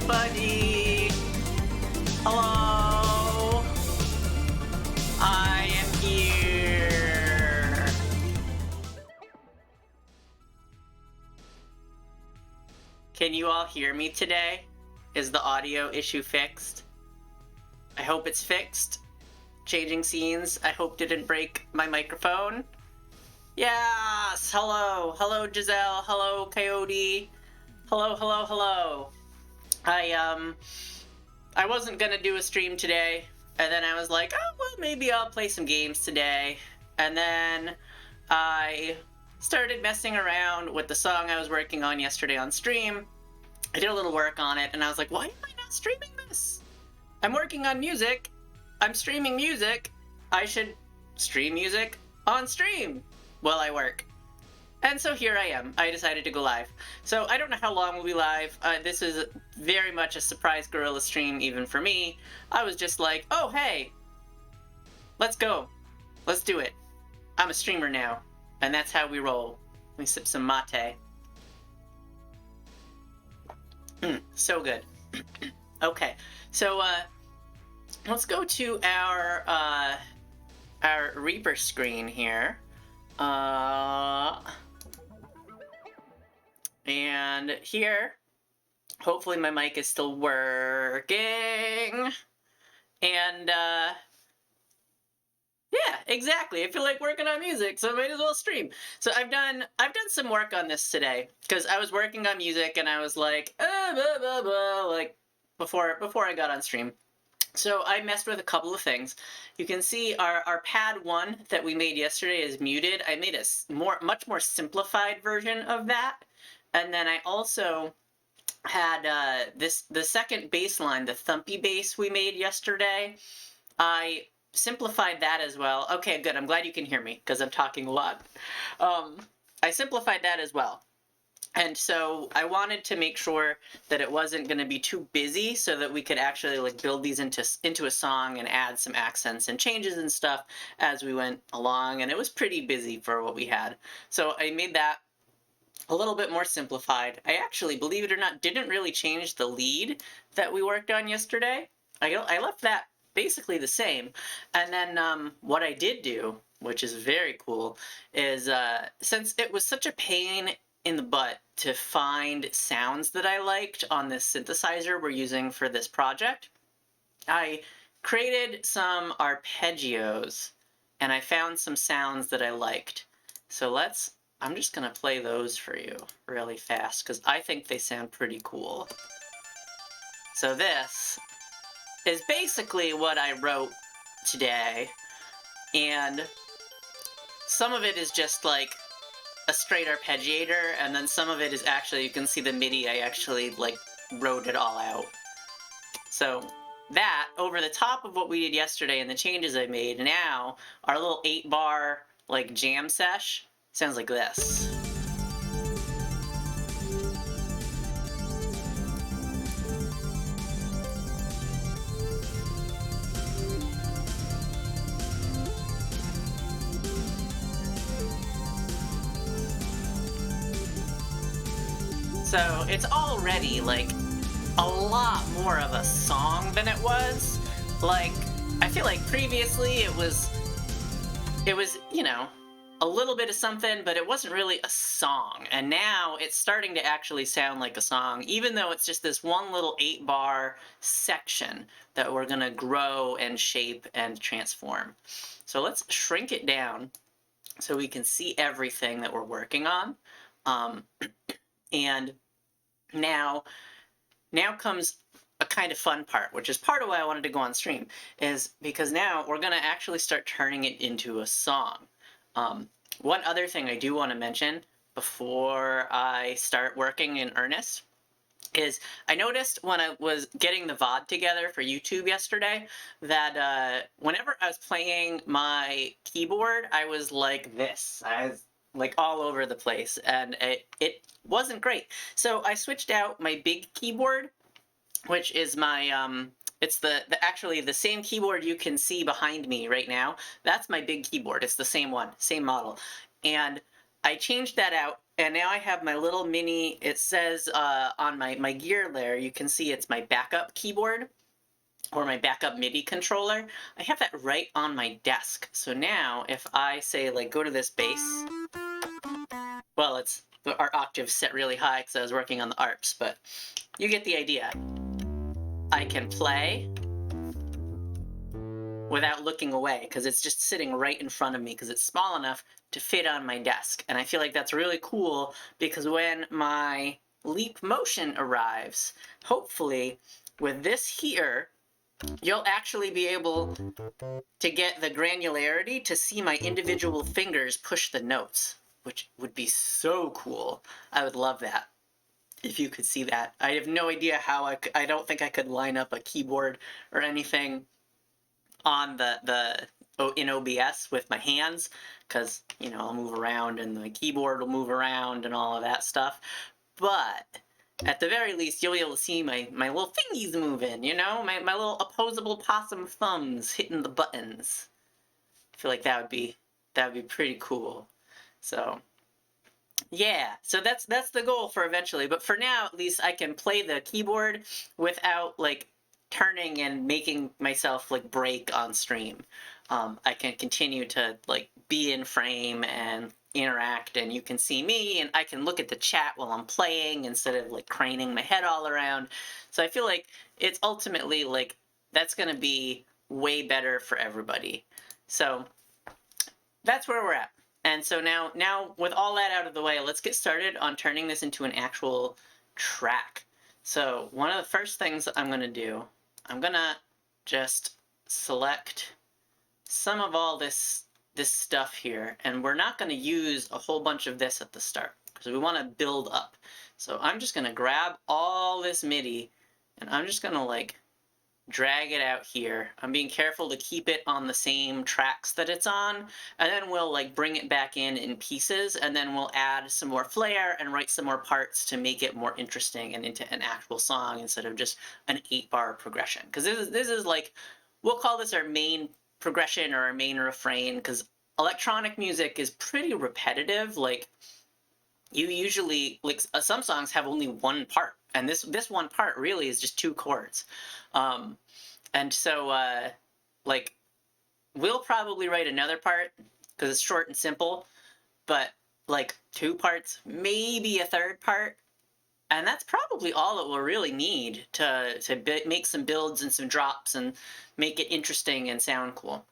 everybody! Hello! I am here! Can you all hear me today? Is the audio issue fixed? I hope it's fixed. Changing scenes, I hope didn't break my microphone. Yes! Hello! Hello, Giselle! Hello, Coyote! Hello, hello, hello! I wasn't gonna do a stream today, and then I was like, oh, well, maybe I'll play some games today. And then I started messing around with the song I was working on yesterday on stream. I did a little work on it, and I was like, why am I not streaming this? I'm working on music. I'm streaming music. I should stream music on stream while I work. And so here I am. I decided to go live. So I don't know how long we'll be live. This is very much a surprise gorilla stream even for me. I was just like, oh, hey, let's go. Let's do it. I'm a streamer now. And that's how we roll. Let me sip some mate. So good. Okay, so let's go to our Reaper screen here. And here, hopefully my mic is still working. And yeah, exactly. I feel like working on music, so I might as well stream. So I've done some work on this today because I was working on music and I was like, blah, blah, blah, like before I got on stream. So I messed with a couple of things. You can see our pad 1 that we made yesterday is muted. I made a much more simplified version of that. And then I also had the second bass line, the thumpy bass we made yesterday. I simplified that as well. Okay, good. I'm glad you can hear me because I'm talking a lot. I simplified that as well. And so I wanted to make sure that it wasn't going to be too busy so that we could actually like build these into a song and add some accents and changes and stuff as we went along. And it was pretty busy for what we had. So I made that a little bit more simplified. I actually, believe it or not, didn't really change the lead that we worked on yesterday. I left that basically the same. And then what I did do, which is very cool, is since it was such a pain in the butt to find sounds that I liked on this synthesizer we're using for this project, I created some arpeggios and I found some sounds that I liked. So I'm just gonna play those for you really fast because I think they sound pretty cool. So this is basically what I wrote today, and some of it is just like a straight arpeggiator, and then some of it is actually, you can see the MIDI, I actually like wrote it all out. So that, over the top of what we did yesterday and the changes I made, now our little 8-bar like jam sesh sounds like this. So it's already like a lot more of a song than it was. Like, I feel like previously it was, you know, a little bit of something, but it wasn't really a song. And now it's starting to actually sound like a song, even though it's just this one little 8-bar section that we're gonna grow and shape and transform. So let's shrink it down so we can see everything that we're working on. And now comes a kind of fun part, which is part of why I wanted to go on stream, is because now we're going to actually start turning it into a song. One other thing I do want to mention before I start working in earnest is I noticed when I was getting the VOD together for YouTube yesterday that whenever I was playing my keyboard, I was like this. I was like all over the place, and it wasn't great. So I switched out my big keyboard, which is my it's actually the same keyboard you can see behind me right now. That's my big keyboard. It's the same one, same model. And I changed that out And now I have my little mini, it says on my gear there, you can see it's my backup keyboard or my backup MIDI controller. I have that right on my desk. So now if I say like go to this bass, well, it's our octave set really high because I was working on the arps, but you get the idea. I can play without looking away because it's just sitting right in front of me because it's small enough to fit on my desk. And I feel like that's really cool because when my Leap Motion arrives, hopefully with this here, you'll actually be able to get the granularity to see my individual fingers push the notes, which would be so cool. I would love that if you could see that. I have no idea how I don't think I could line up a keyboard or anything on in OBS with my hands because, you know, I'll move around and the keyboard will move around and all of that stuff. But at the very least, you'll be able to see my little fingies moving, you know? My little opposable possum thumbs hitting the buttons. I feel like that would be pretty cool. So yeah, so that's the goal for eventually. But for now, at least I can play the keyboard without like turning and making myself like break on stream. I can continue to like be in frame and interact, and you can see me, and I can look at the chat while I'm playing instead of like craning my head all around. So I feel like it's ultimately like that's going to be way better for everybody. So that's where we're at. And so now with all that out of the way, let's get started on turning this into an actual track. So one of the first things I'm going to do, I'm going to just select some of all this stuff here, and we're not going to use a whole bunch of this at the start because we want to build up. So I'm just going to grab all this MIDI, and I'm just going to like drag it out here. I'm being careful to keep it on the same tracks that it's on, and then we'll like bring it back in pieces, and then we'll add some more flair and write some more parts to make it more interesting and into an actual song instead of just an 8-bar progression. Because this is like, we'll call this our main progression or our main refrain, because electronic music is pretty repetitive. Like, you usually, like, some songs have only one part, and this one part really is just 2 chords. And so, like, we'll probably write another part because it's short and simple, but like 2 parts, maybe a 3rd part, and that's probably all it will really need to make some builds and some drops and make it interesting and sound cool.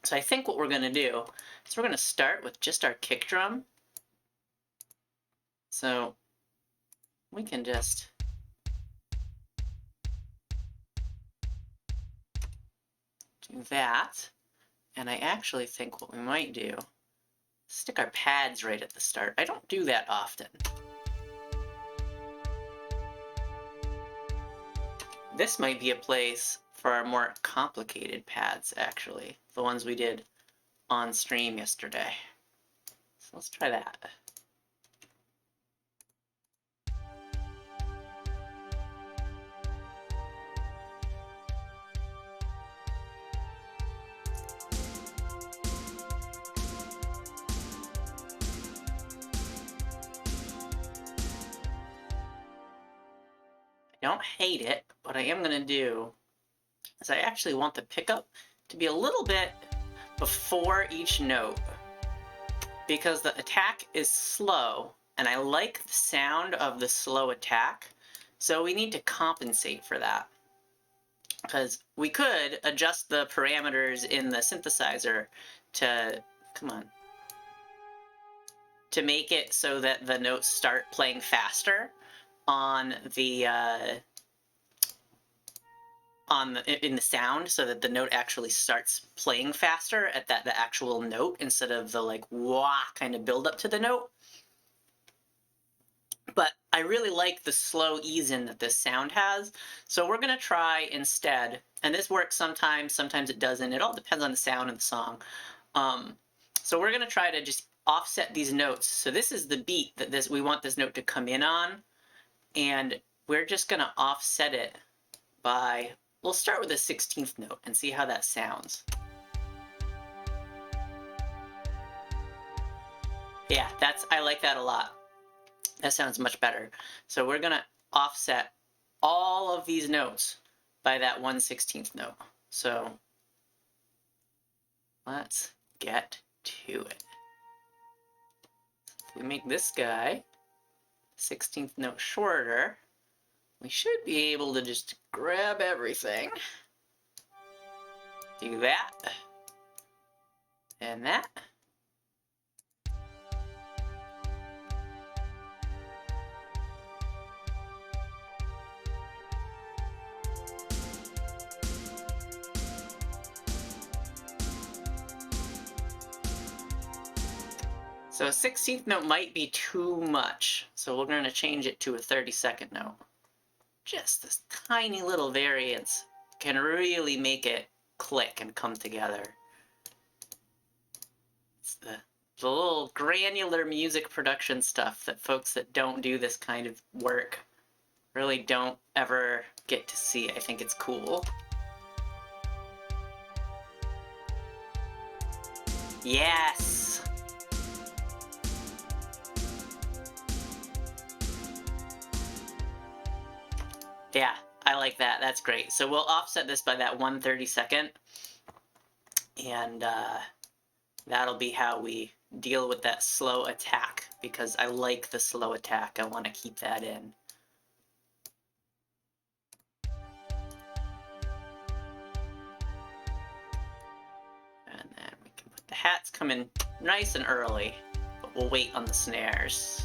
So I think what we're going to do is we're going to start with just our kick drum. So we can just do that. And I actually think what we might do, stick our pads right at the start. I don't do that often. This might be a place for our more complicated pads, actually. The ones we did on stream yesterday. So let's try that. I don't hate it. What I am going to do is I actually want the pickup to be a little bit before each note, because the attack is slow, and I like the sound of the slow attack, so we need to compensate for that. Because we could adjust the parameters in the synthesizer to, come on, to make it so that the notes start playing faster on the in the sound, so that the note actually starts playing faster at the actual note instead of the like wah kind of build up to the note. But I really like the slow ease in that this sound has, so we're gonna try instead, and this works sometimes it doesn't, it all depends on the sound of the song. So we're gonna try to just offset these notes. So this is the beat that we want this note to come in on, and we're just gonna offset it by, we'll start with the 16th note and see how that sounds. Yeah, I like that a lot. That sounds much better. So we're gonna offset all of these notes by that 1/16th note. So let's get to it. If we make this guy 16th note shorter, we should be able to just grab everything, do that, and that. So a 16th note might be too much, so we're going to change it to a 32nd note. Just this tiny little variance can really make it click and come together. It's the little granular music production stuff that folks that don't do this kind of work really don't ever get to see. I think it's cool. Yes! Yeah, I like that. That's great. So we'll offset this by that 1/32, and that'll be how we deal with that slow attack, because I like the slow attack. I want to keep that in. And then we can put the hats come in nice and early, but we'll wait on the snares.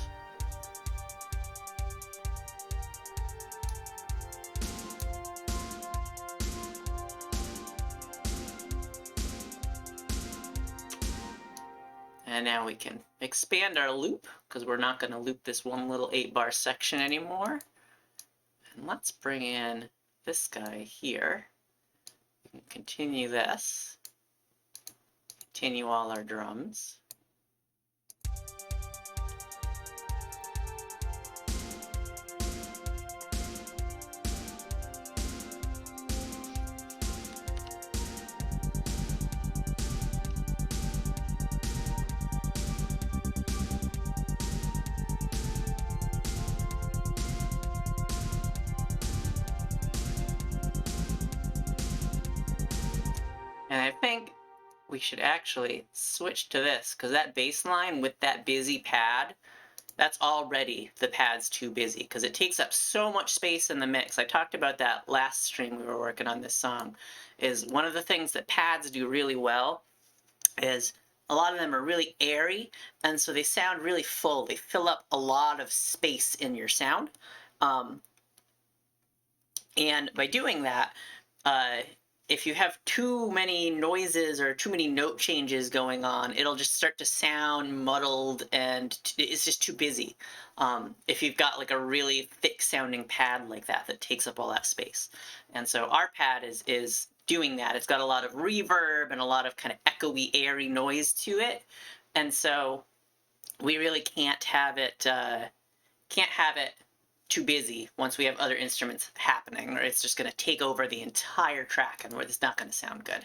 And now we can expand our loop, because we're not going to loop this one little 8-bar section anymore. And let's bring in this guy here. We can continue this. Continue all our drums. And I think we should actually switch to this, because that bass line with that busy pad, that's already the pad's too busy, because it takes up so much space in the mix. I talked about that last stream we were working on this song, is one of the things that pads do really well is a lot of them are really airy, and so they sound really full. They fill up a lot of space in your sound. And by doing that, if you have too many noises or too many note changes going on, it'll just start to sound muddled, and it's just too busy. If you've got like a really thick sounding pad like that takes up all that space. And so our pad is doing that. It's got a lot of reverb and a lot of kind of echoey, airy noise to it. And so we really can't have it too busy once we have other instruments happening, or it's just going to take over the entire track, and it's not going to sound good.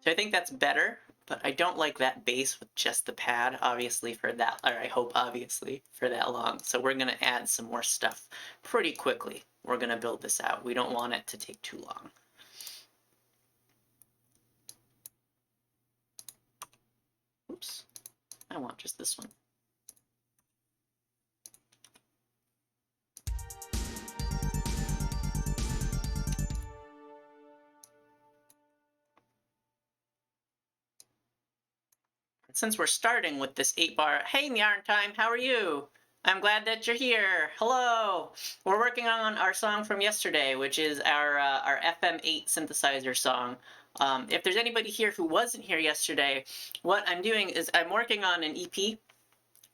So I think that's better, but I don't like that bass with just the pad, obviously, for that, or I hope obviously, for that long. So we're going to add some more stuff pretty quickly. We're going to build this out. We don't want it to take too long. Oops, I want just this one. Since we're starting with this 8-bar, hey Yarn Time, how are you? I'm glad that you're here. Hello. We're working on our song from yesterday, which is our FM8 synthesizer song. If there's anybody here who wasn't here yesterday, what I'm doing is I'm working on an EP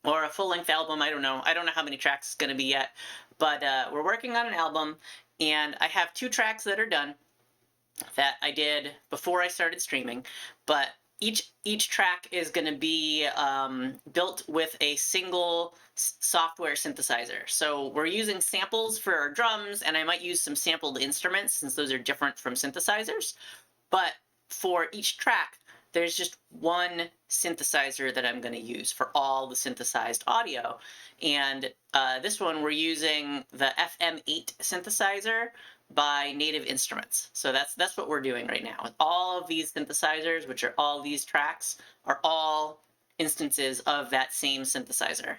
or a full-length album. I don't know how many tracks it's going to be yet, but we're working on an album, and I have 2 tracks that are done that I did before I started streaming, but each track is going to be built with a single software synthesizer. So we're using samples for our drums, and I might use some sampled instruments since those are different from synthesizers. But for each track, there's just one synthesizer that I'm going to use for all the synthesized audio. And this one, we're using the FM8 synthesizer by Native Instruments. So that's what we're doing right now. All of these synthesizers, which are all these tracks, are all instances of that same synthesizer.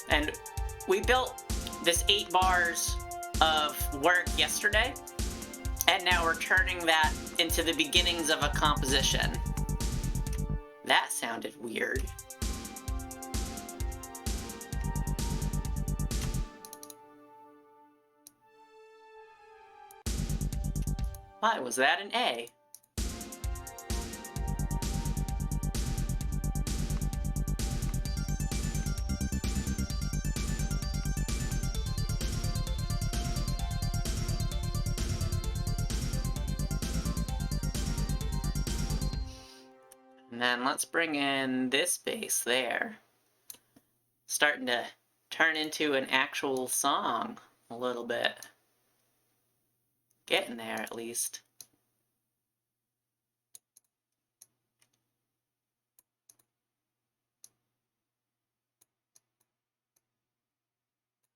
And we built this 8 bars of work yesterday, and now we're turning that into the beginnings of a composition. That sounded weird. Why was that an A? And then let's bring in this bass there. Starting to turn into an actual song a little bit. Getting there, at least.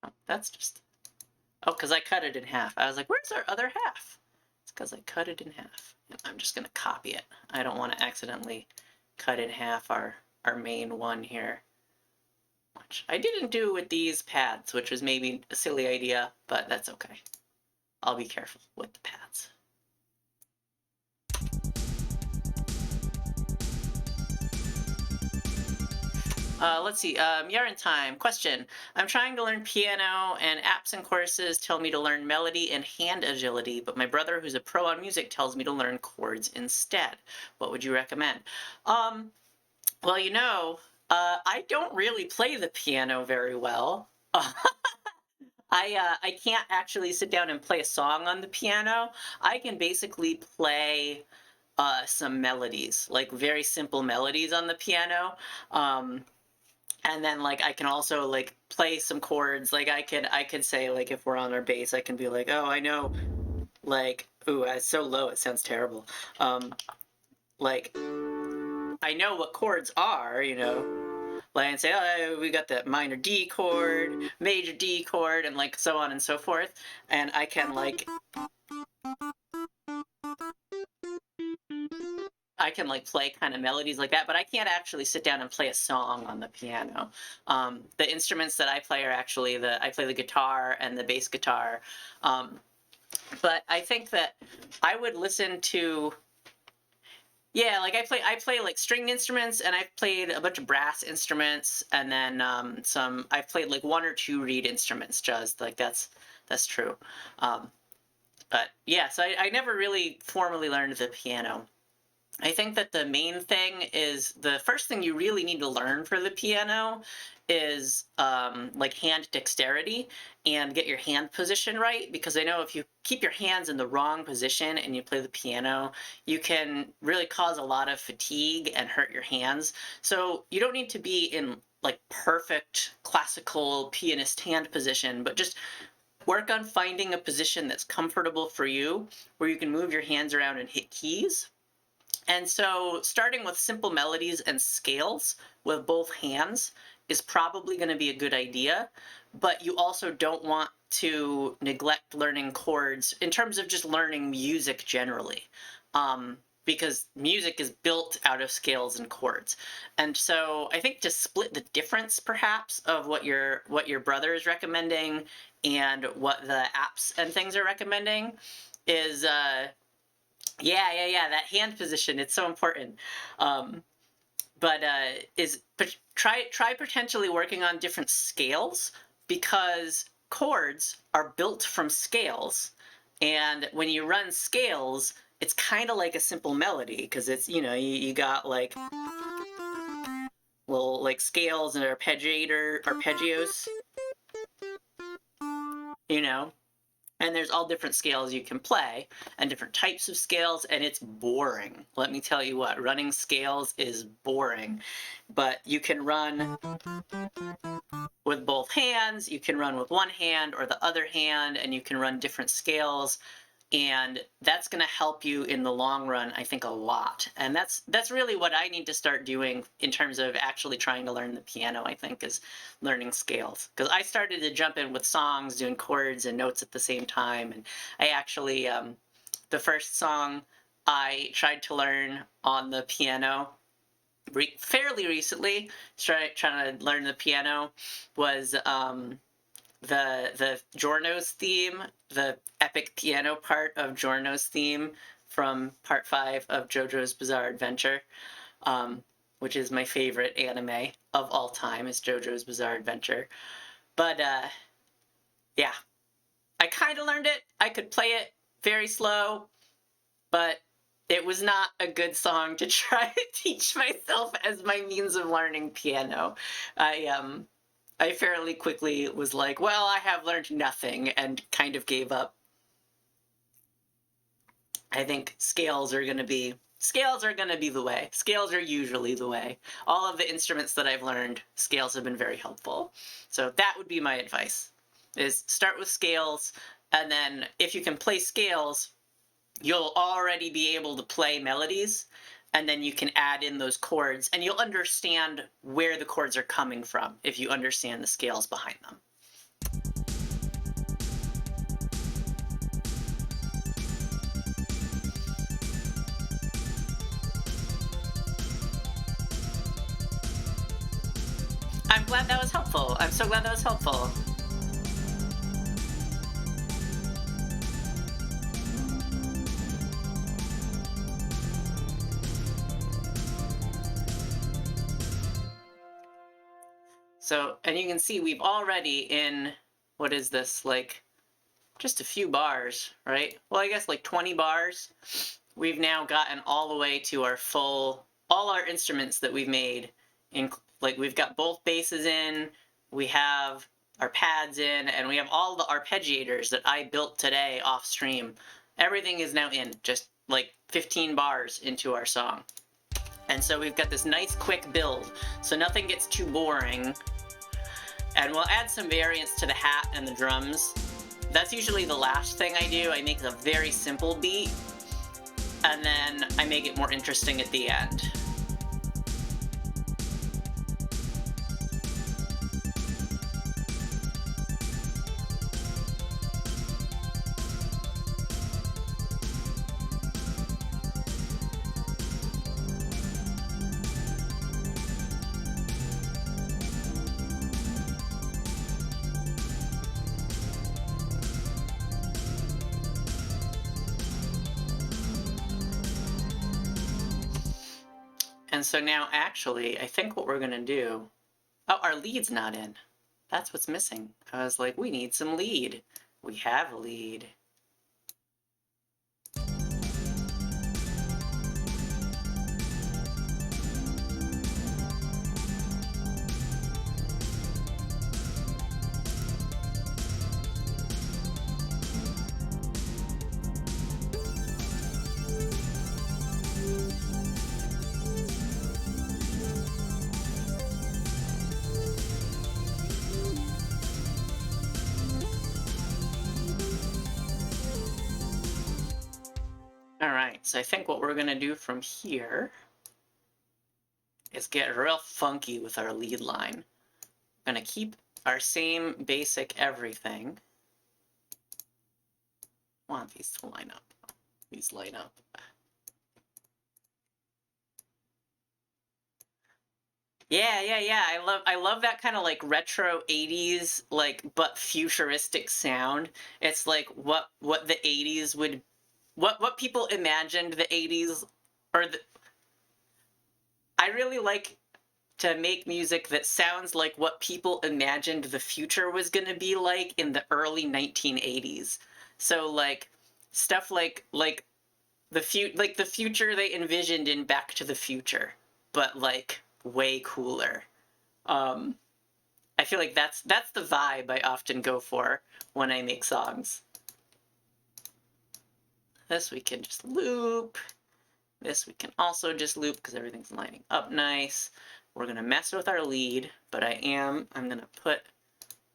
Oh, that's just... Oh, because I cut it in half. I was like, where's our other half? It's because I cut it in half. And I'm just going to copy it. I don't want to accidentally cut in half our main one here. Which I didn't do with these pads, which was maybe a silly idea, but that's okay. I'll be careful with the pads. Let's see, Yarn Time. Question. I'm trying to learn piano, and apps and courses tell me to learn melody and hand agility, but my brother, who's a pro on music, tells me to learn chords instead. What would you recommend? Well, you know, I don't really play the piano very well. I can't actually sit down and play a song on the piano. I can basically play some melodies, like very simple melodies on the piano. And then like I can also like play some chords. Like I could say, like, if we're on our bass, I can be like, oh, I know, like, ooh, it's so low it sounds terrible. Like I know what chords are, you know. Like, and say, oh, we got that minor D chord, major D chord, and like so on and so forth. And I can like play kind of melodies like that, but I can't actually sit down and play a song on the piano. The instruments that I play are actually I play the guitar and the bass guitar. But I think that I would listen to, yeah, like I play like stringed instruments, and I've played a bunch of brass instruments, and then I've played like 1 or 2 reed instruments, just like that's true. But yeah, so I never really formally learned the piano. I think that the main thing is, the first thing you really need to learn for the piano is like hand dexterity and get your hand position right, because I know if you keep your hands in the wrong position and you play the piano, you can really cause a lot of fatigue and hurt your hands. So you don't need to be in like perfect classical pianist hand position, but just work on finding a position that's comfortable for you, where you can move your hands around and hit keys. And so starting with simple melodies and scales with both hands is probably going to be a good idea, but you also don't want to neglect learning chords in terms of just learning music generally, because music is built out of scales and chords. And so I think to split the difference perhaps of what your brother is recommending and what the apps and things are recommending is yeah, that hand position, it's so important. Try potentially working on different scales, because chords are built from scales, and when you run scales, it's kind of like a simple melody, because it's, you know, you got like little like scales and arpeggios, you know. And there's all different scales you can play and different types of scales, and it's boring. Let me tell you what, running scales is boring. But you can run with both hands, you can run with one hand or the other hand, and you can run different scales. And that's going to help you in the long run, I think, a lot. And that's really what I need to start doing in terms of actually trying to learn the piano, I think, is learning scales. Because I started to jump in with songs, doing chords and notes at the same time. And I actually, the first song I tried to learn on the piano fairly recently, trying to learn the piano, was the Giorno's theme, the epic piano part of Giorno's theme from part 5 of JoJo's Bizarre Adventure, which is my favorite anime of all time, is JoJo's Bizarre Adventure. But yeah, I kind of learned it. I could play it very slow, but it was not a good song to try to teach myself as my means of learning piano. I fairly quickly was like, well, I have learned nothing, and kind of gave up. I think scales are going to be the way. Scales are usually the way. All of the instruments that I've learned, scales have been very helpful. So that would be my advice, is start with scales, and then if you can play scales, you'll already be able to play melodies, and then you can add in those chords, and you'll understand where the chords are coming from if you understand the scales behind them. I'm glad that was helpful. I'm so glad that was helpful. So, and you can see we've already in, what is this, like, just a few bars, right? Well, I guess like 20 bars. We've now gotten all the way to our full, all our instruments that we've made. Like, we've got both basses in, we have our pads in, and we have all the arpeggiators that I built today off stream. Everything is now in, just like 15 bars into our song. And so we've got this nice quick build, so nothing gets too boring. And we'll add some variants to the hat and the drums. That's usually the last thing I do. I make a very simple beat, and then I make it more interesting at the end. And so now, actually, I think what we're gonna do... Oh, our lead's not in. That's what's missing. I was like, we need some lead. We have a lead. All right, so I think what we're gonna do from here is get real funky with our lead line. We're gonna keep our same basic everything. I want these to line up. These line up. Yeah. I love that kind of like retro 80s, like, but futuristic sound. It's like what the 80s would, what people imagined the 80s, or the, I really like to make music that sounds like what people imagined the future was going to be like in the early 1980s. So like stuff like the future they envisioned in Back to the Future, but like way cooler. I feel like that's the vibe I often go for when I make songs. This we can just loop. This we can also just loop because everything's lining up nice. We're going to mess with our lead, but I'm going to put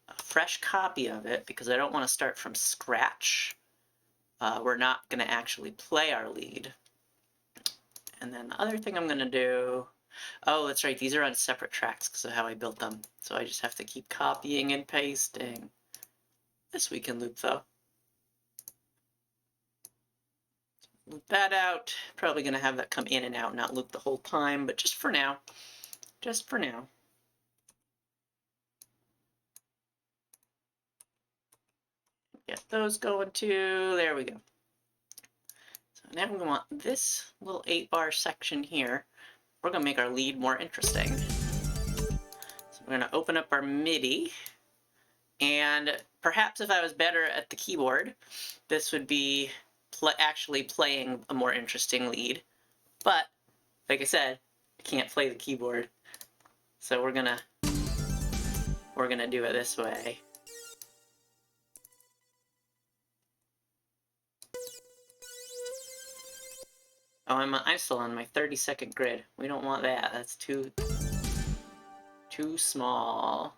a fresh copy of it because I don't want to start from scratch. We're not going to actually play our lead. And then the other thing I'm going to do, oh, that's right, these are on separate tracks because of how I built them. So I just have to keep copying and pasting. This we can loop though. Loop that out. Probably going to have that come in and out, not loop the whole time, but just for now. Just for now. Get those going too. There we go. So now we want this little 8-bar section here. We're going to make our lead more interesting. So we're going to open up our MIDI. And perhaps if I was better at the keyboard, this would be actually playing a more interesting lead. But, like I said, I can't play the keyboard. So we're gonna do it this way. Oh, I'm still on my 30-second grid. We don't want that. That's too small.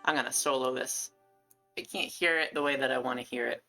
I'm gonna solo this. I can't hear it the way that I want to hear it.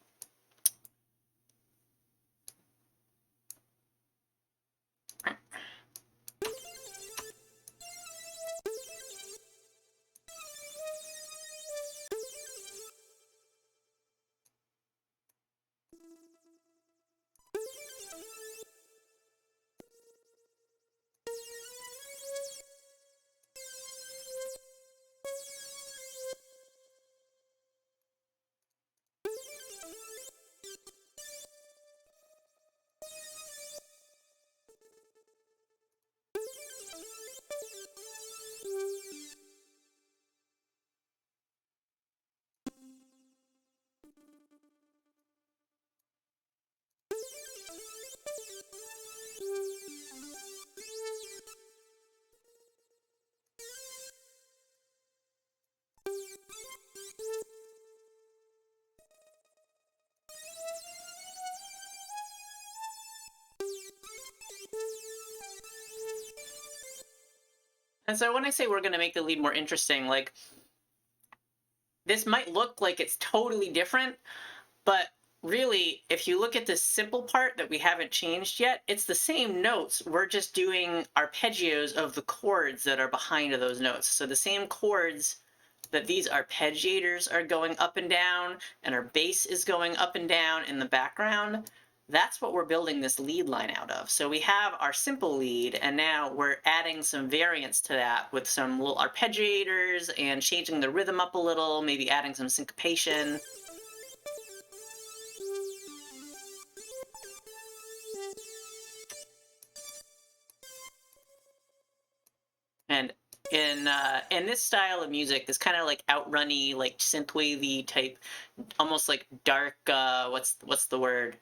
And so when I say we're going to make the lead more interesting, like, this might look like it's totally different, but really, if you look at this simple part that we haven't changed yet, it's the same notes. We're just doing arpeggios of the chords that are behind those notes. So the same chords that these arpeggiators are going up and down, and our bass is going up and down in the background, that's what we're building this lead line out of. So we have our simple lead, and now we're adding some variants to that with some little arpeggiators and changing the rhythm up a little, maybe adding some syncopation. And in this style of music, this kind of like outrunny, like synthwavy type, almost like dark. What's the word?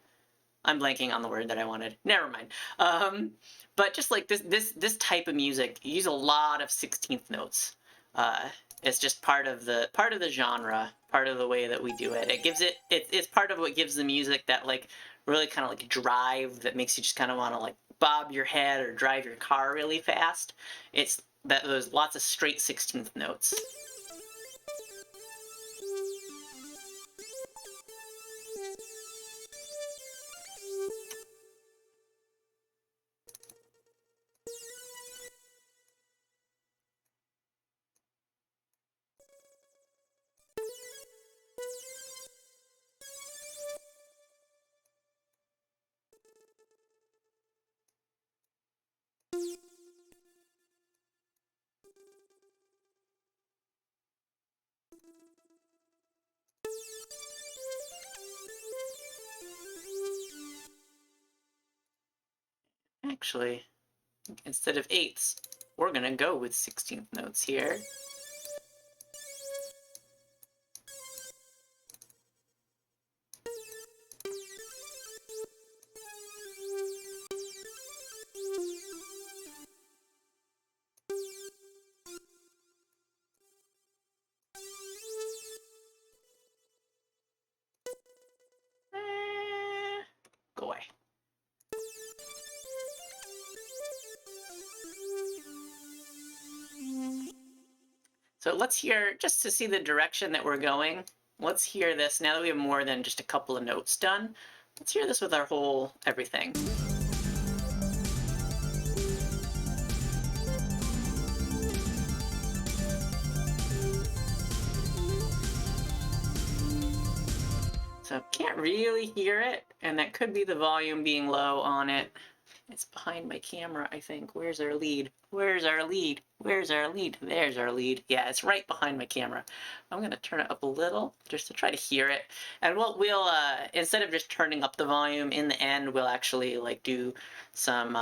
I'm blanking on the word that I wanted. Never mind. But just like this type of music, you use a lot of 16th notes. It's just part of the genre, part of the way that we do it. It gives it's part of what gives the music that like really kind of like drive that makes you just kind of want to like bob your head or drive your car really fast. It's that there's lots of straight 16th notes. Actually, instead of eighths, we're gonna go with 16th notes here. So let's hear, just to see the direction that we're going, let's hear this now that we have more than just a couple of notes done. Let's hear this with our whole everything. So can't really hear it, and that could be the volume being low on it. It's behind my camera, I think. Where's our lead? Where's our lead? Where's our lead? There's our lead. Yeah, it's right behind my camera. I'm gonna turn it up a little just to try to hear it. And we'll instead of just turning up the volume in the end, we'll actually like do some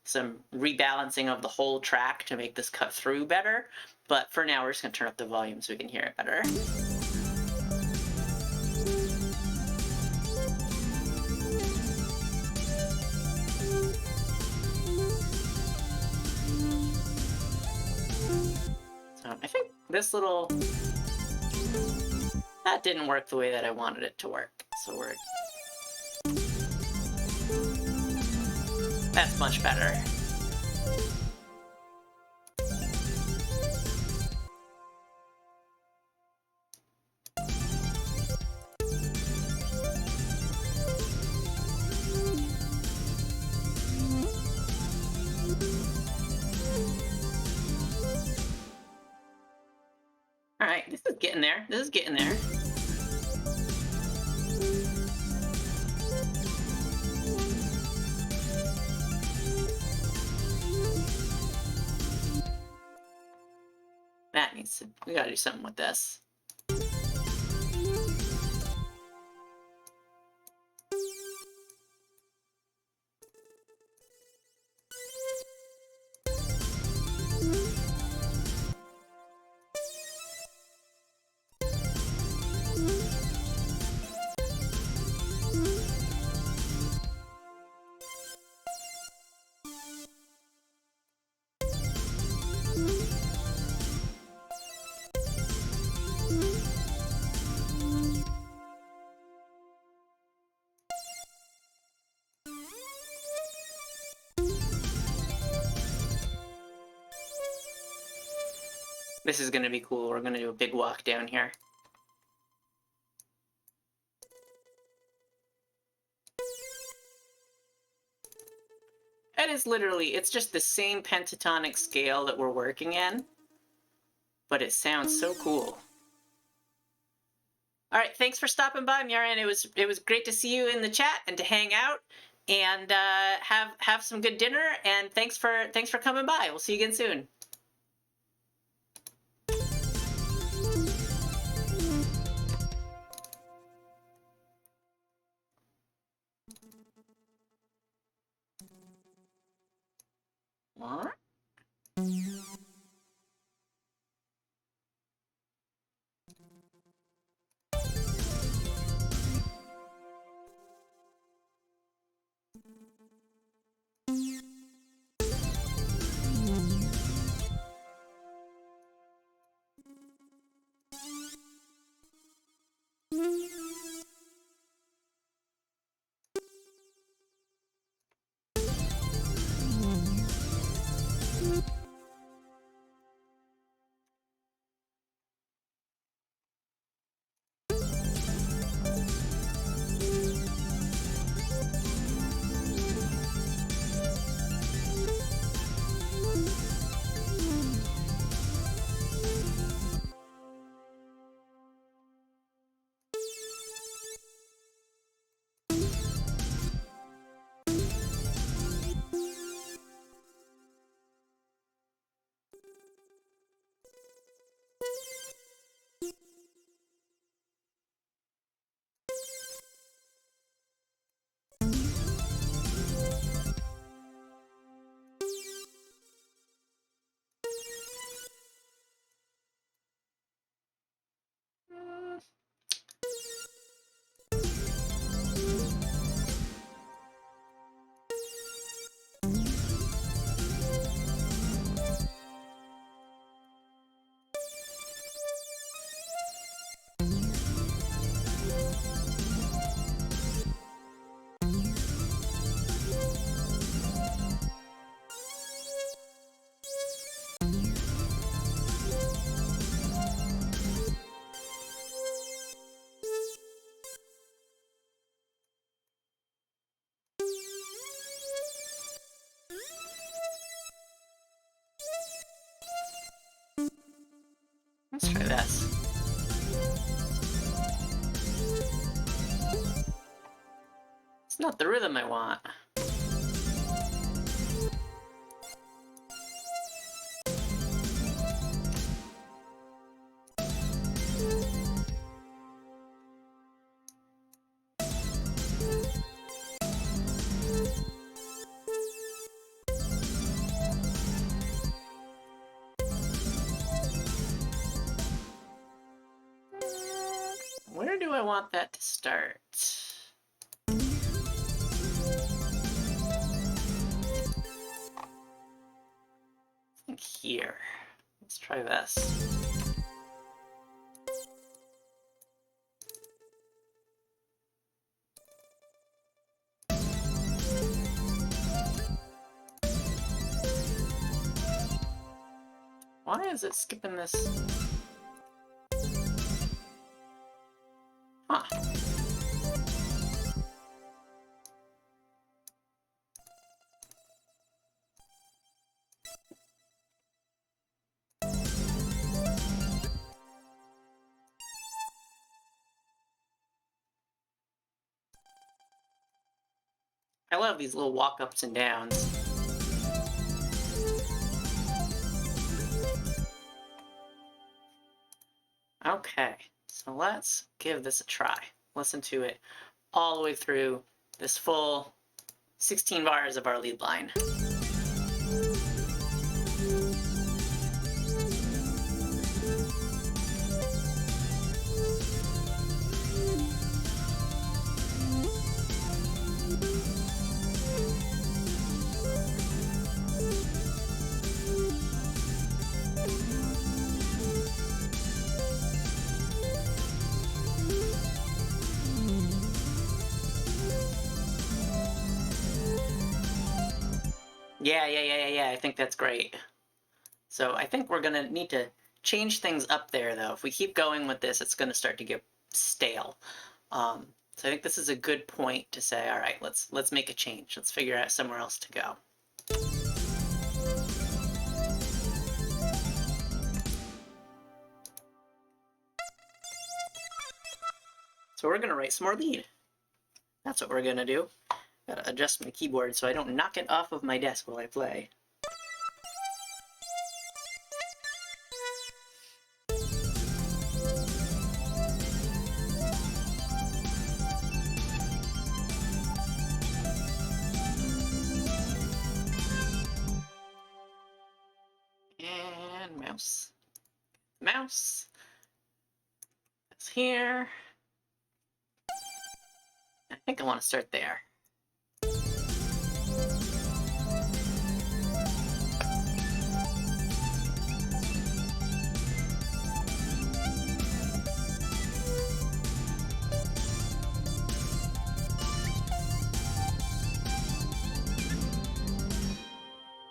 rebalancing of the whole track to make this cut through better. But for now, we're just gonna turn up the volume so we can hear it better. I think this little... that didn't work the way that I wanted it to work, so we're... that's much better. Alright, this is getting there. This is getting there. That needs to... we gotta do something with this. This is gonna be cool. We're gonna do a big walk down here. That is literally, it's just the same pentatonic scale that we're working in, but it sounds so cool. All right, thanks for stopping by, Murin. It was great to see you in the chat and to hang out and have some good dinner. And thanks for coming by. We'll see you again soon. What? Let's try this. It's not the rhythm I want. Where do I want that to start? I think here. Let's try this. Why is it skipping this? Huh. I love these little walk-ups and downs. Okay, so let's give this a try. Listen to it all the way through this full 16 bars of our lead line. Yeah, I think that's great. So I think we're gonna need to change things up there, though. If we keep going with this, it's gonna start to get stale. So I think this is a good point to say, all right, let's make a change. Let's figure out somewhere else to go. So we're gonna write some more lead. That's what we're gonna do. Gotta adjust my keyboard so I don't knock it off of my desk while I play. And mouse. Mouse. It's here. I think I want to start there.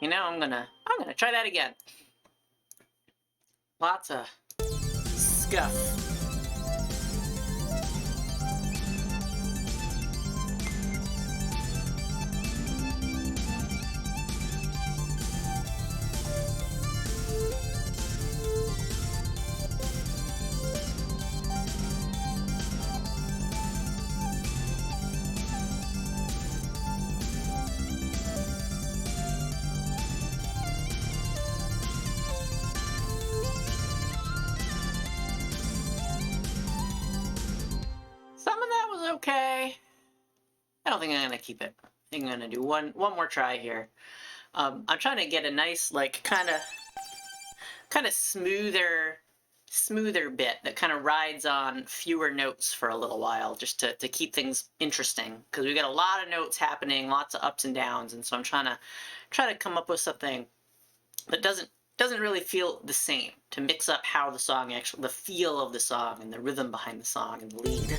You know, I'm gonna try that again. Lots of scuff. Some of that was okay. I don't think I'm gonna keep it. I think I'm gonna do one more try here. I'm trying to get a nice, like, kind of smoother bit that kind of rides on fewer notes for a little while, just to keep things interesting, because we got a lot of notes happening, lots of ups and downs, and so I'm trying to come up with something that doesn't really feel the same, to mix up how the song actually, the feel of the song and the rhythm behind the song and the lead.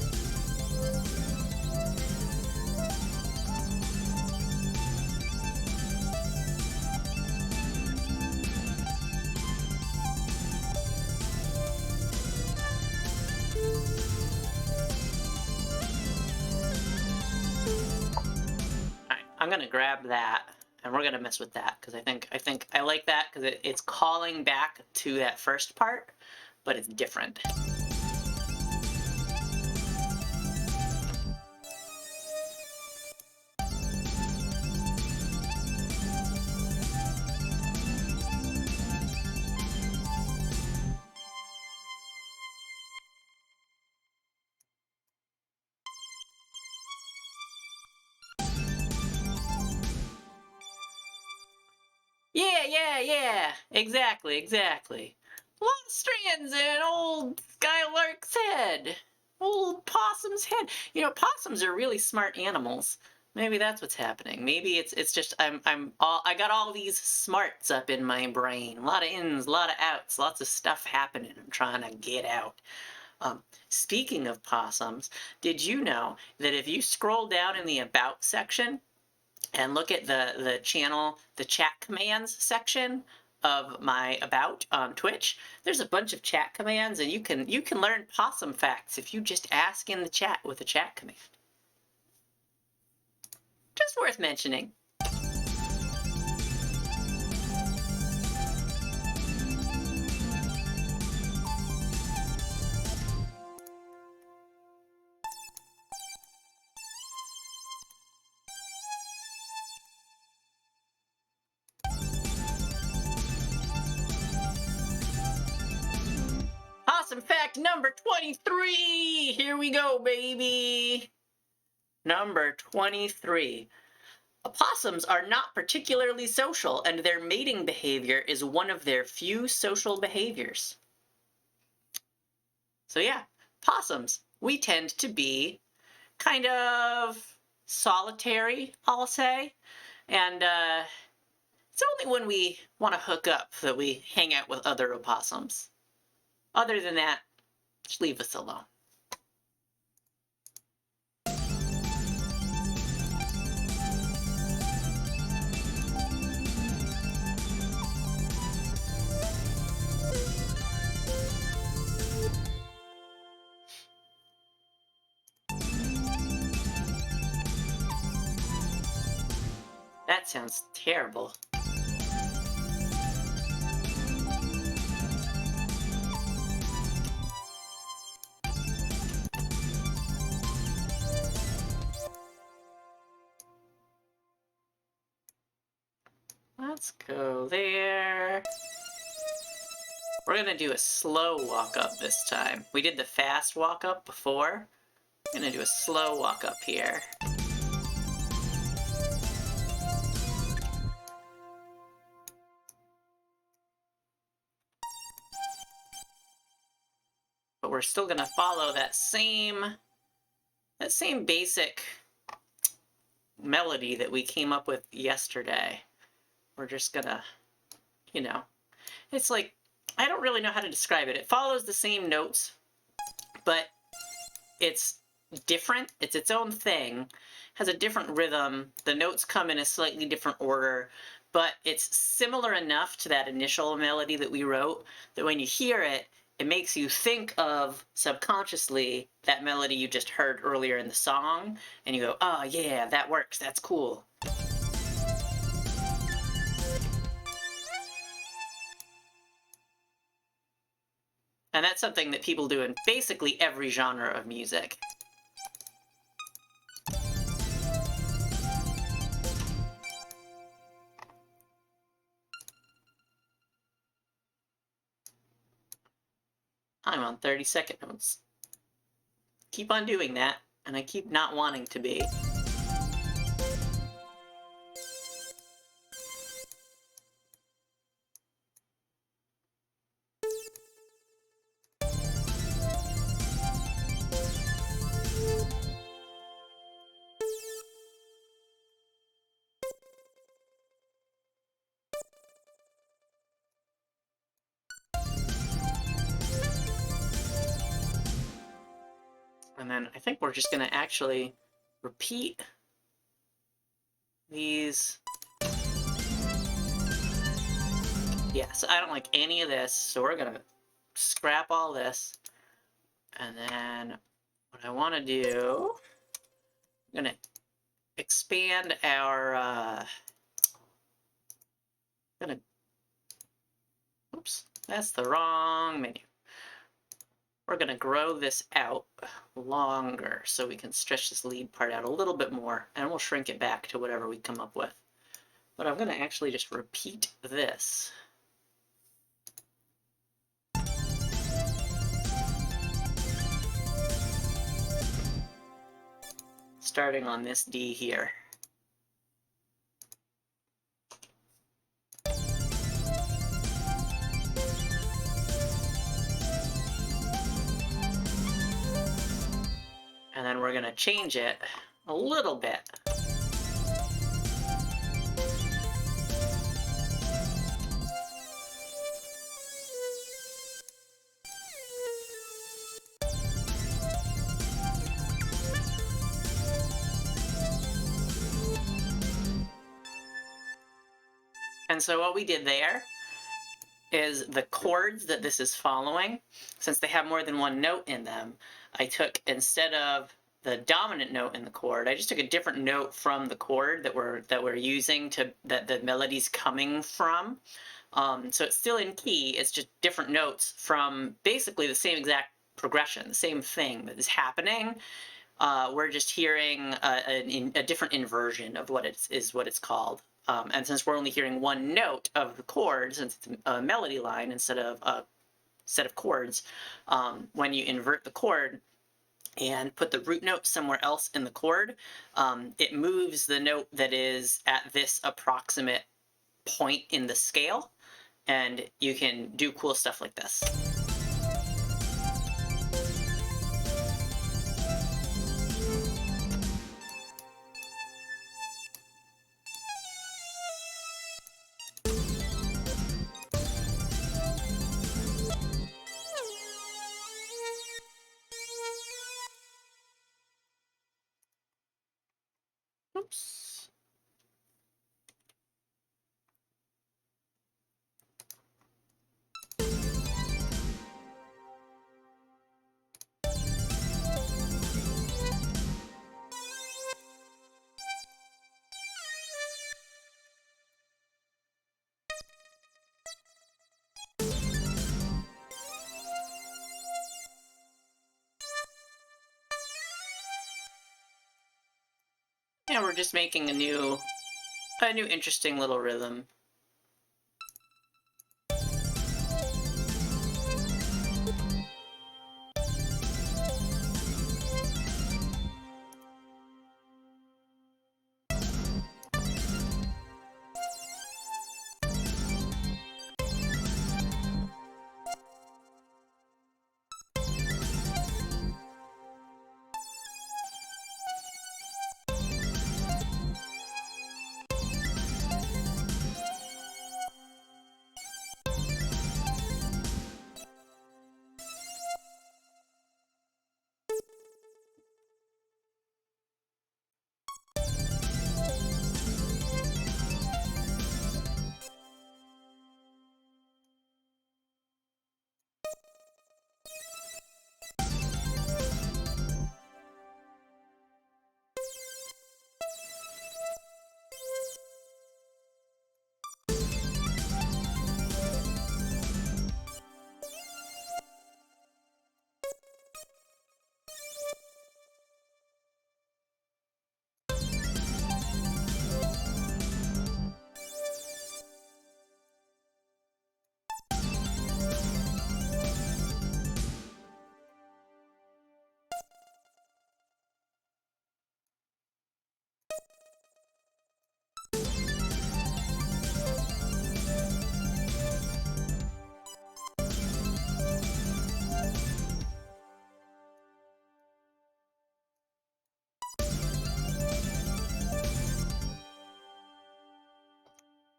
I'm gonna grab that, and we're gonna mess with that, because I think I like that, because it's calling back to that first part, but it's different. Yeah. Exactly. A lot of strands in old Skylark's head. Old possum's head. You know, possums are really smart animals. Maybe that's what's happening. Maybe it's just I got all these smarts up in my brain. A lot of ins, a lot of outs, lots of stuff happening. I'm trying to get out. Speaking of possums, did you know that if you scroll down in the About section and look at the chat commands section of my About on Twitch, there's a bunch of chat commands, and you can learn possum facts if you just ask in the chat with a chat command. Just worth mentioning. Possum fact number 23! Here we go, baby! Number 23. Opossums are not particularly social, and their mating behavior is one of their few social behaviors. So yeah, possums, we tend to be kind of solitary, I'll say. And it's only when we want to hook up that we hang out with other opossums. Other than that, just leave us alone. That sounds terrible. Let's go there. We're gonna do a slow walk up this time. We did the fast walk up before. I'm gonna do a slow walk up here. But we're still gonna follow that same basic melody that we came up with yesterday. We're just gonna, you know, it's like, I don't really know how to describe it. It follows the same notes, but it's different. It's its own thing, has a different rhythm. The notes come in a slightly different order, but it's similar enough to that initial melody that we wrote that when you hear it, it makes you think of, subconsciously, that melody you just heard earlier in the song, and you go, oh yeah, that works, that's cool. And that's something that people do in basically every genre of music. I'm on 30-second notes. Keep on doing that, and I keep not wanting to be. And then I think we're just going to actually repeat these. Yeah, so I don't like any of this, so we're going to scrap all this. And then what I want to do, I'm going to expand our, oops, that's the wrong menu. we're going to grow this out longer so we can stretch this lead part out a little bit more, and we'll shrink it back to whatever we come up with. But I'm going to actually just repeat this. Starting on this D here. And then we're going to change it a little bit. And so what we did there is the chords that this is following, since they have more than one note in them, I took, instead of the dominant note in the chord, I just took a different note from the chord that we're using that the melody's coming from. So it's still in key, it's just different notes from basically the same exact progression, the same thing that is happening. We're just hearing a different inversion of what it's called. And since we're only hearing one note of the chord, since it's a melody line instead of a set of chords, when you invert the chord and put the root note somewhere else in the chord, it moves the note that is at this approximate point in the scale, and you can do cool stuff like this. Oops. Yeah, we're just making a new interesting little rhythm.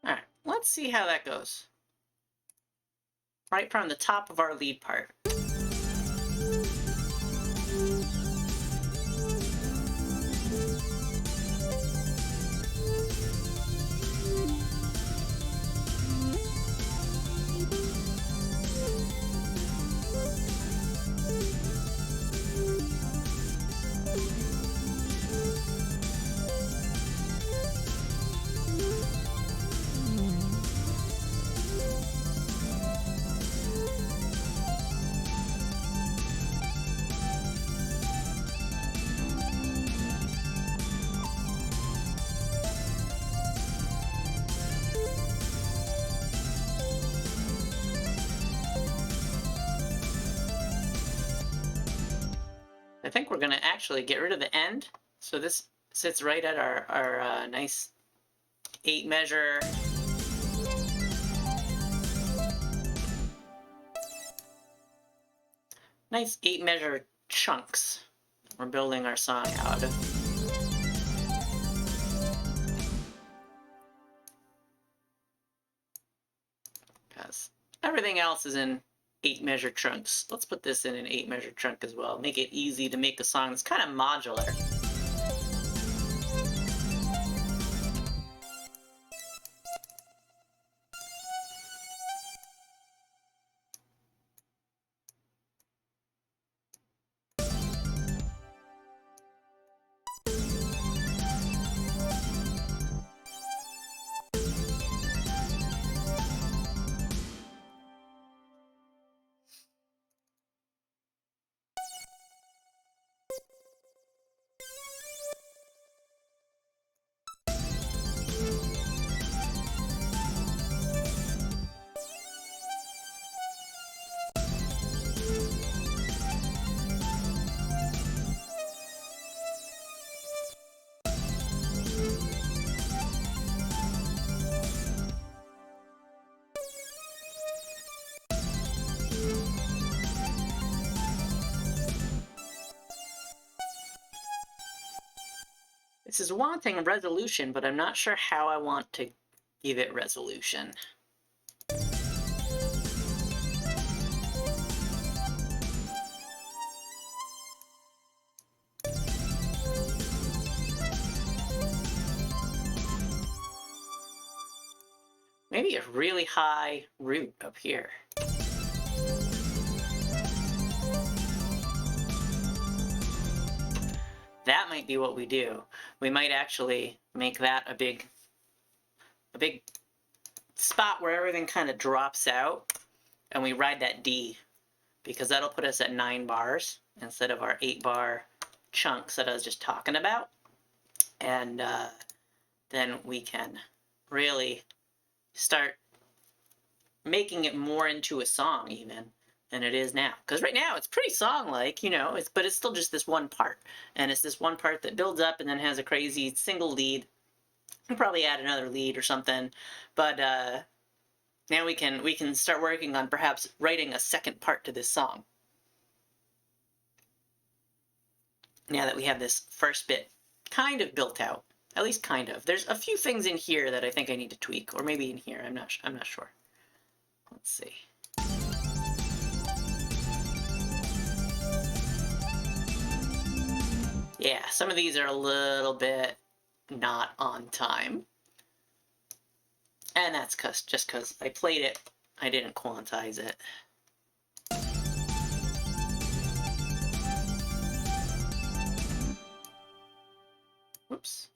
All right, let's see how that goes. Right from the top of our lead part. I think we're gonna actually get rid of the end. So this sits right at our nice 8 measure. Nice 8 measure chunks we're building our song out of. Because everything else is in 8 measure chunks. Let's put this in an 8 measure chunk as well. Make it easy to make a song that's kind of modular. This is wanting resolution, but I'm not sure how I want to give it resolution. Maybe a really high root up here. That might be what we do. We might actually make that a big spot where everything kind of drops out, and we ride that D, because that'll put us at 9 bars instead of our 8 bar chunks that I was just talking about. And then we can really start making it more into a song even than it is now. Because right now it's pretty song-like, you know, but it's still just this one part. And it's this one part that builds up and then has a crazy single lead. We'll probably add another lead or something. But now we can start working on perhaps writing a second part to this song. Now that we have this first bit kind of built out. At least kind of. There's a few things in here that I think I need to tweak. Or maybe in here. I'm not sure. Let's see. Yeah, some of these are a little bit not on time. And that's just because I played it, I didn't quantize it. Whoops.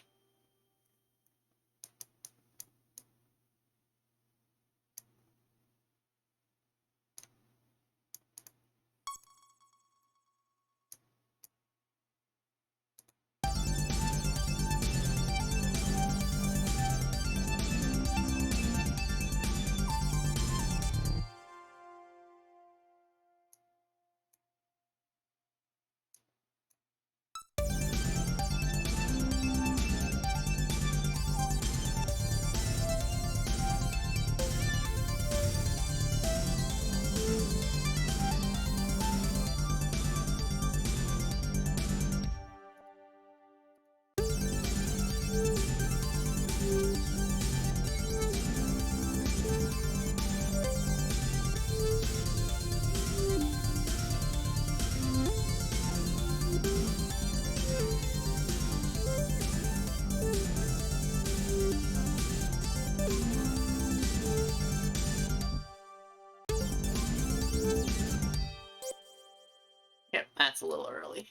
Yep, that's a little early.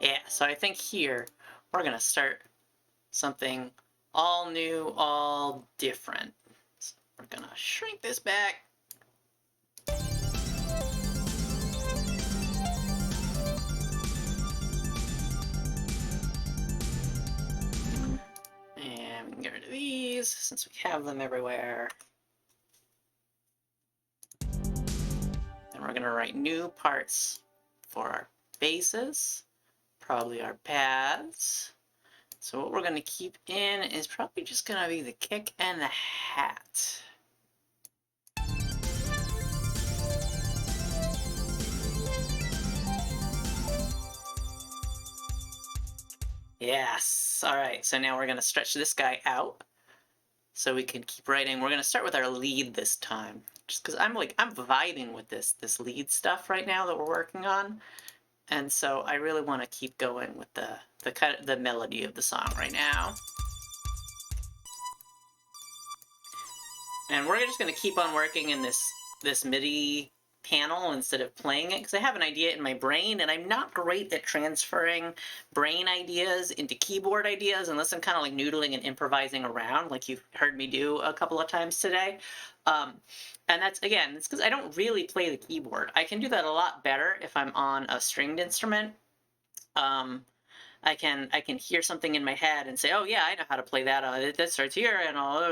Yeah, So I think here we're going to start something all new, all different. So we're going to shrink this back. And we can get rid of these since we have them everywhere. And we're going to write new parts for our basses, probably our pads. So what we're going to keep in is probably just going to be the kick and the hat. Yes. All right. So now we're going to stretch this guy out so we can keep writing. We're going to start with our lead this time, just because I'm vibing with this lead stuff right now that we're working on. And so I really want to keep going with the melody of the song right now. And we're just going to keep on working in this MIDI panel instead of playing it, because I have an idea in my brain, and I'm not great at transferring brain ideas into keyboard ideas unless I'm kind of like noodling and improvising around, like you've heard me do a couple of times today. And that's, again, it's because I don't really play the keyboard. I can do that a lot better if I'm on a stringed instrument. I can hear something in my head and say, oh yeah, I know how to play that. That starts here and all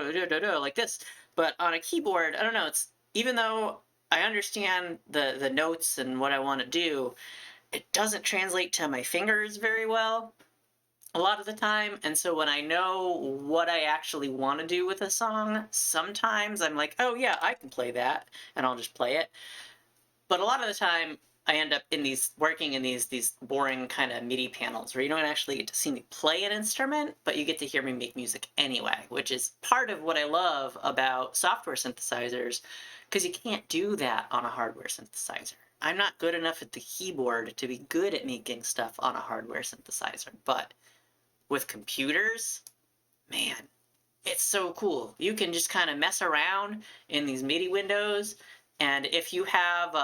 like this. But on a keyboard, I don't know. It's, even though I understand the notes and what I want to do, it doesn't translate to my fingers very well a lot of the time. And so when I know what I actually want to do with a song, sometimes I'm like, oh yeah, I can play that, and I'll just play it. But a lot of the time, I end up working in these boring kind of MIDI panels where you don't actually get to see me play an instrument, but you get to hear me make music anyway, which is part of what I love about software synthesizers, because you can't do that on a hardware synthesizer. I'm not good enough at the keyboard to be good at making stuff on a hardware synthesizer, but with computers, man, it's so cool. You can just kind of mess around in these MIDI windows, and if you have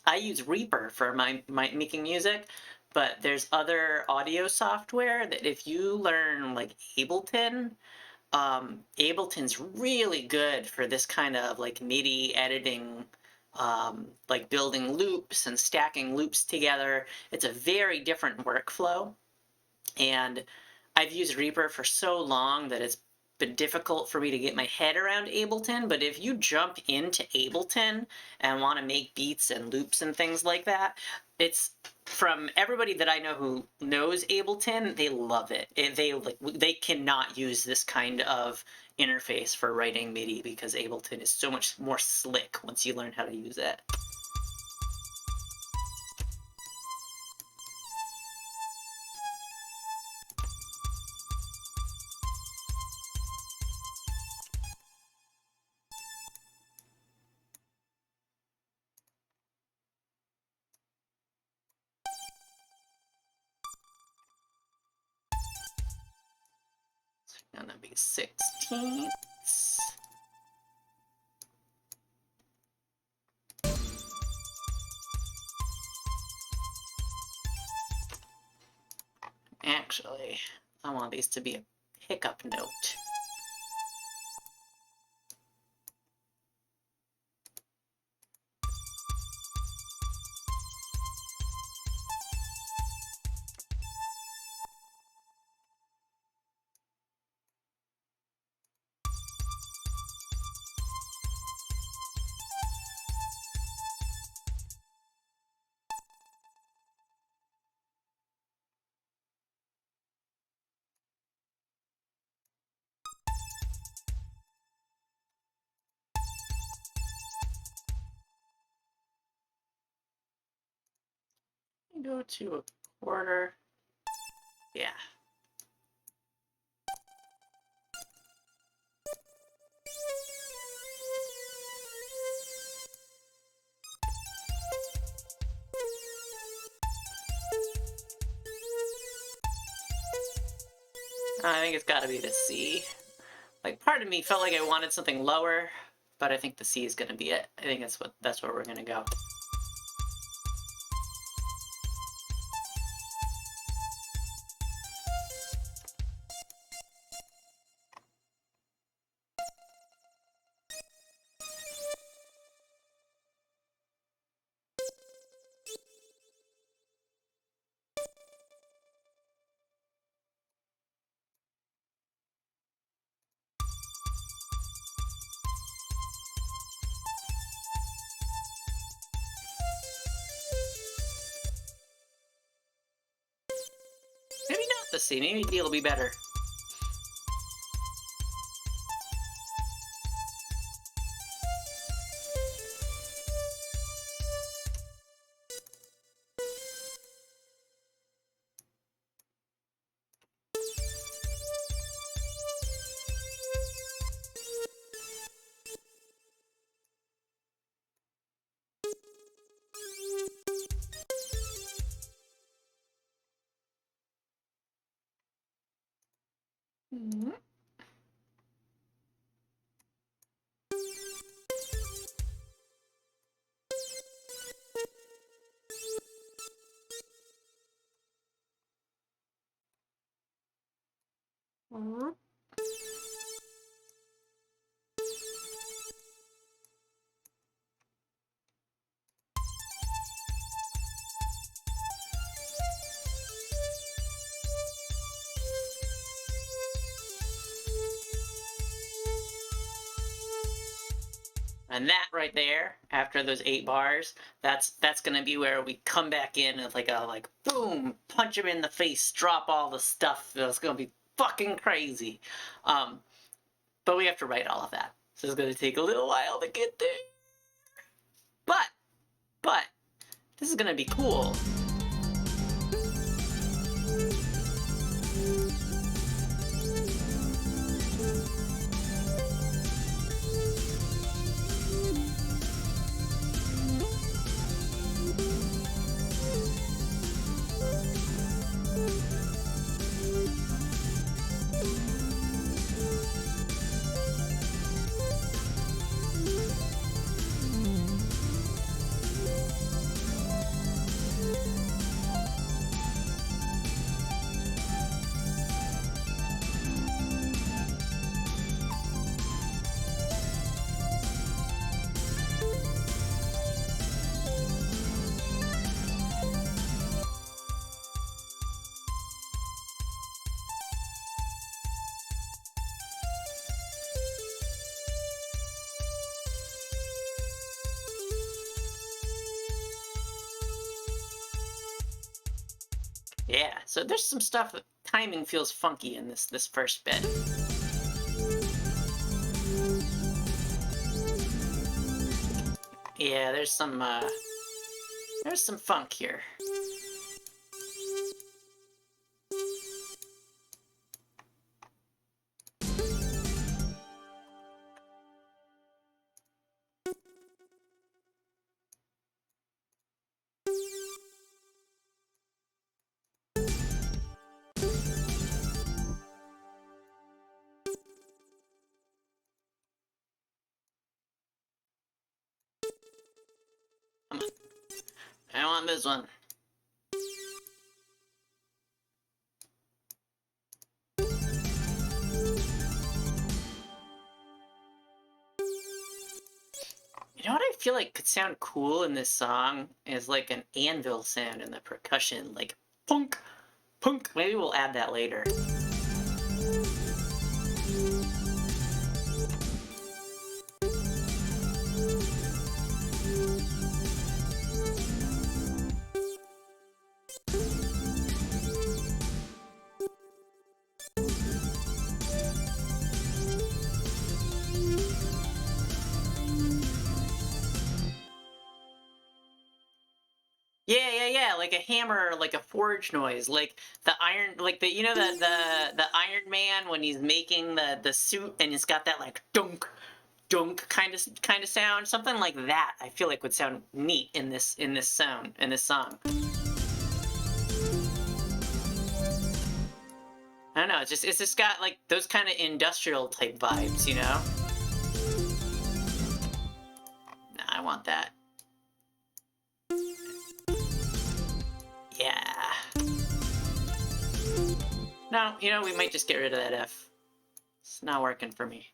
I use Reaper for my making music, but there's other audio software that if you learn, like Ableton, Ableton's really good for this kind of like MIDI editing, like building loops and stacking loops together. It's a very different workflow, and I've used Reaper for so long that it's been difficult for me to get my head around Ableton. But if you jump into Ableton and want to make beats and loops and things like that, it's, from everybody that I know who knows Ableton, they love it. They cannot use this kind of interface for writing MIDI because Ableton is so much more slick once you learn how to use it. Gonna be 16ths. Actually, I want these to be a pickup note. Go to a quarter. Yeah. I think it's gotta be the C. Like, part of me felt like I wanted something lower, but I think the C is gonna be it. I think that's where we're gonna go. Let's see, maybe D will be better. Mm-hmm. And that right there, after those 8 bars, that's gonna be where we come back in with like a boom, punch him in the face, drop all the stuff. That's gonna be fucking crazy. But we have to write all of that, so it's gonna take a little while to get there. But this is gonna be cool. Yeah, so there's some stuff that timing feels funky in this first bit. Yeah, there's some funk here. Come on. I want this one. You know what I feel like could sound cool in this song is like an anvil sound in the percussion, like punk, punk. Maybe we'll add that later. Yeah, like a hammer, like a forge noise, like the iron, like the the Iron Man when he's making the suit and it's got that like dunk, dunk kind of sound, something like that. I feel like would sound neat in this song. I don't know. It's just got like those kind of industrial type vibes, you know. Nah, I want that. Yeah. No, you know, we might just get rid of that F. It's not working for me.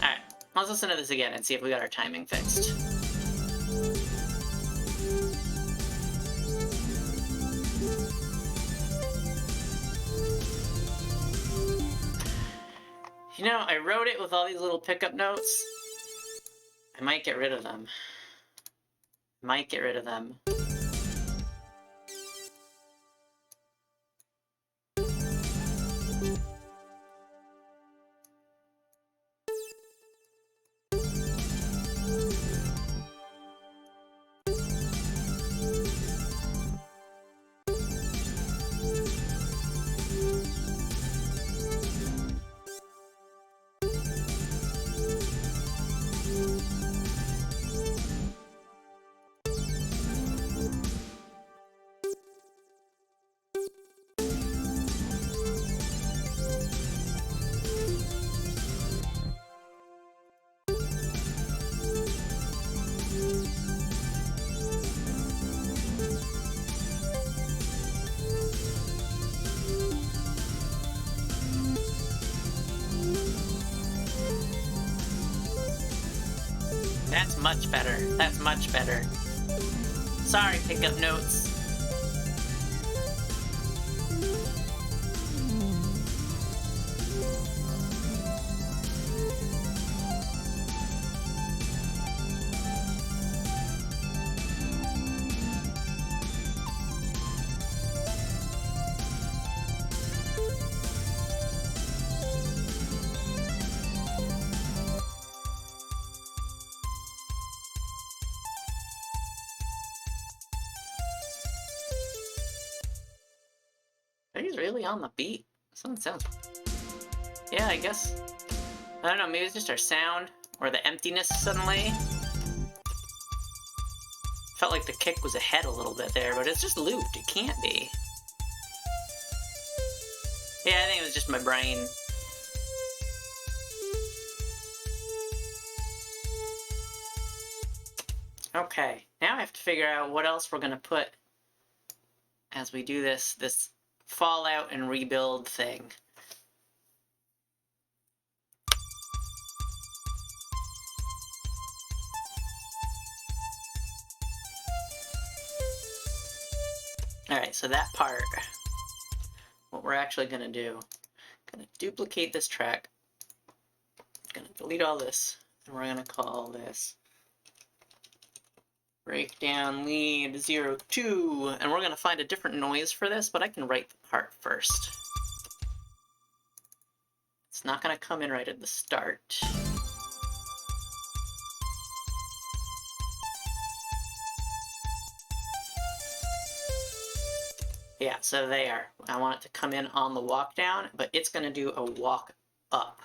Alright, let's listen to this again and see if we got our timing fixed. You know, I wrote it with all these little pickup notes. I might get rid of them. Might get rid of them. That's much better. That's much better. Sorry, pick up notes. He's really on the beat. Something sounds... Yeah, I guess. I don't know, maybe it's just our sound, or the emptiness suddenly. Felt like the kick was ahead a little bit there, but it's just looped. It can't be. Yeah, I think it was just my brain. Okay, now I have to figure out what else we're gonna put as we do this fallout and rebuild thing. Alright, so that part, what we're actually gonna do, gonna duplicate this track, gonna delete all this, and we're gonna call this breakdown lead 02, and we're gonna find a different noise for this, but I can write the part first. It's not gonna come in right at the start. Yeah, so there. I want it to come in on the walk down, but it's gonna do a walk up.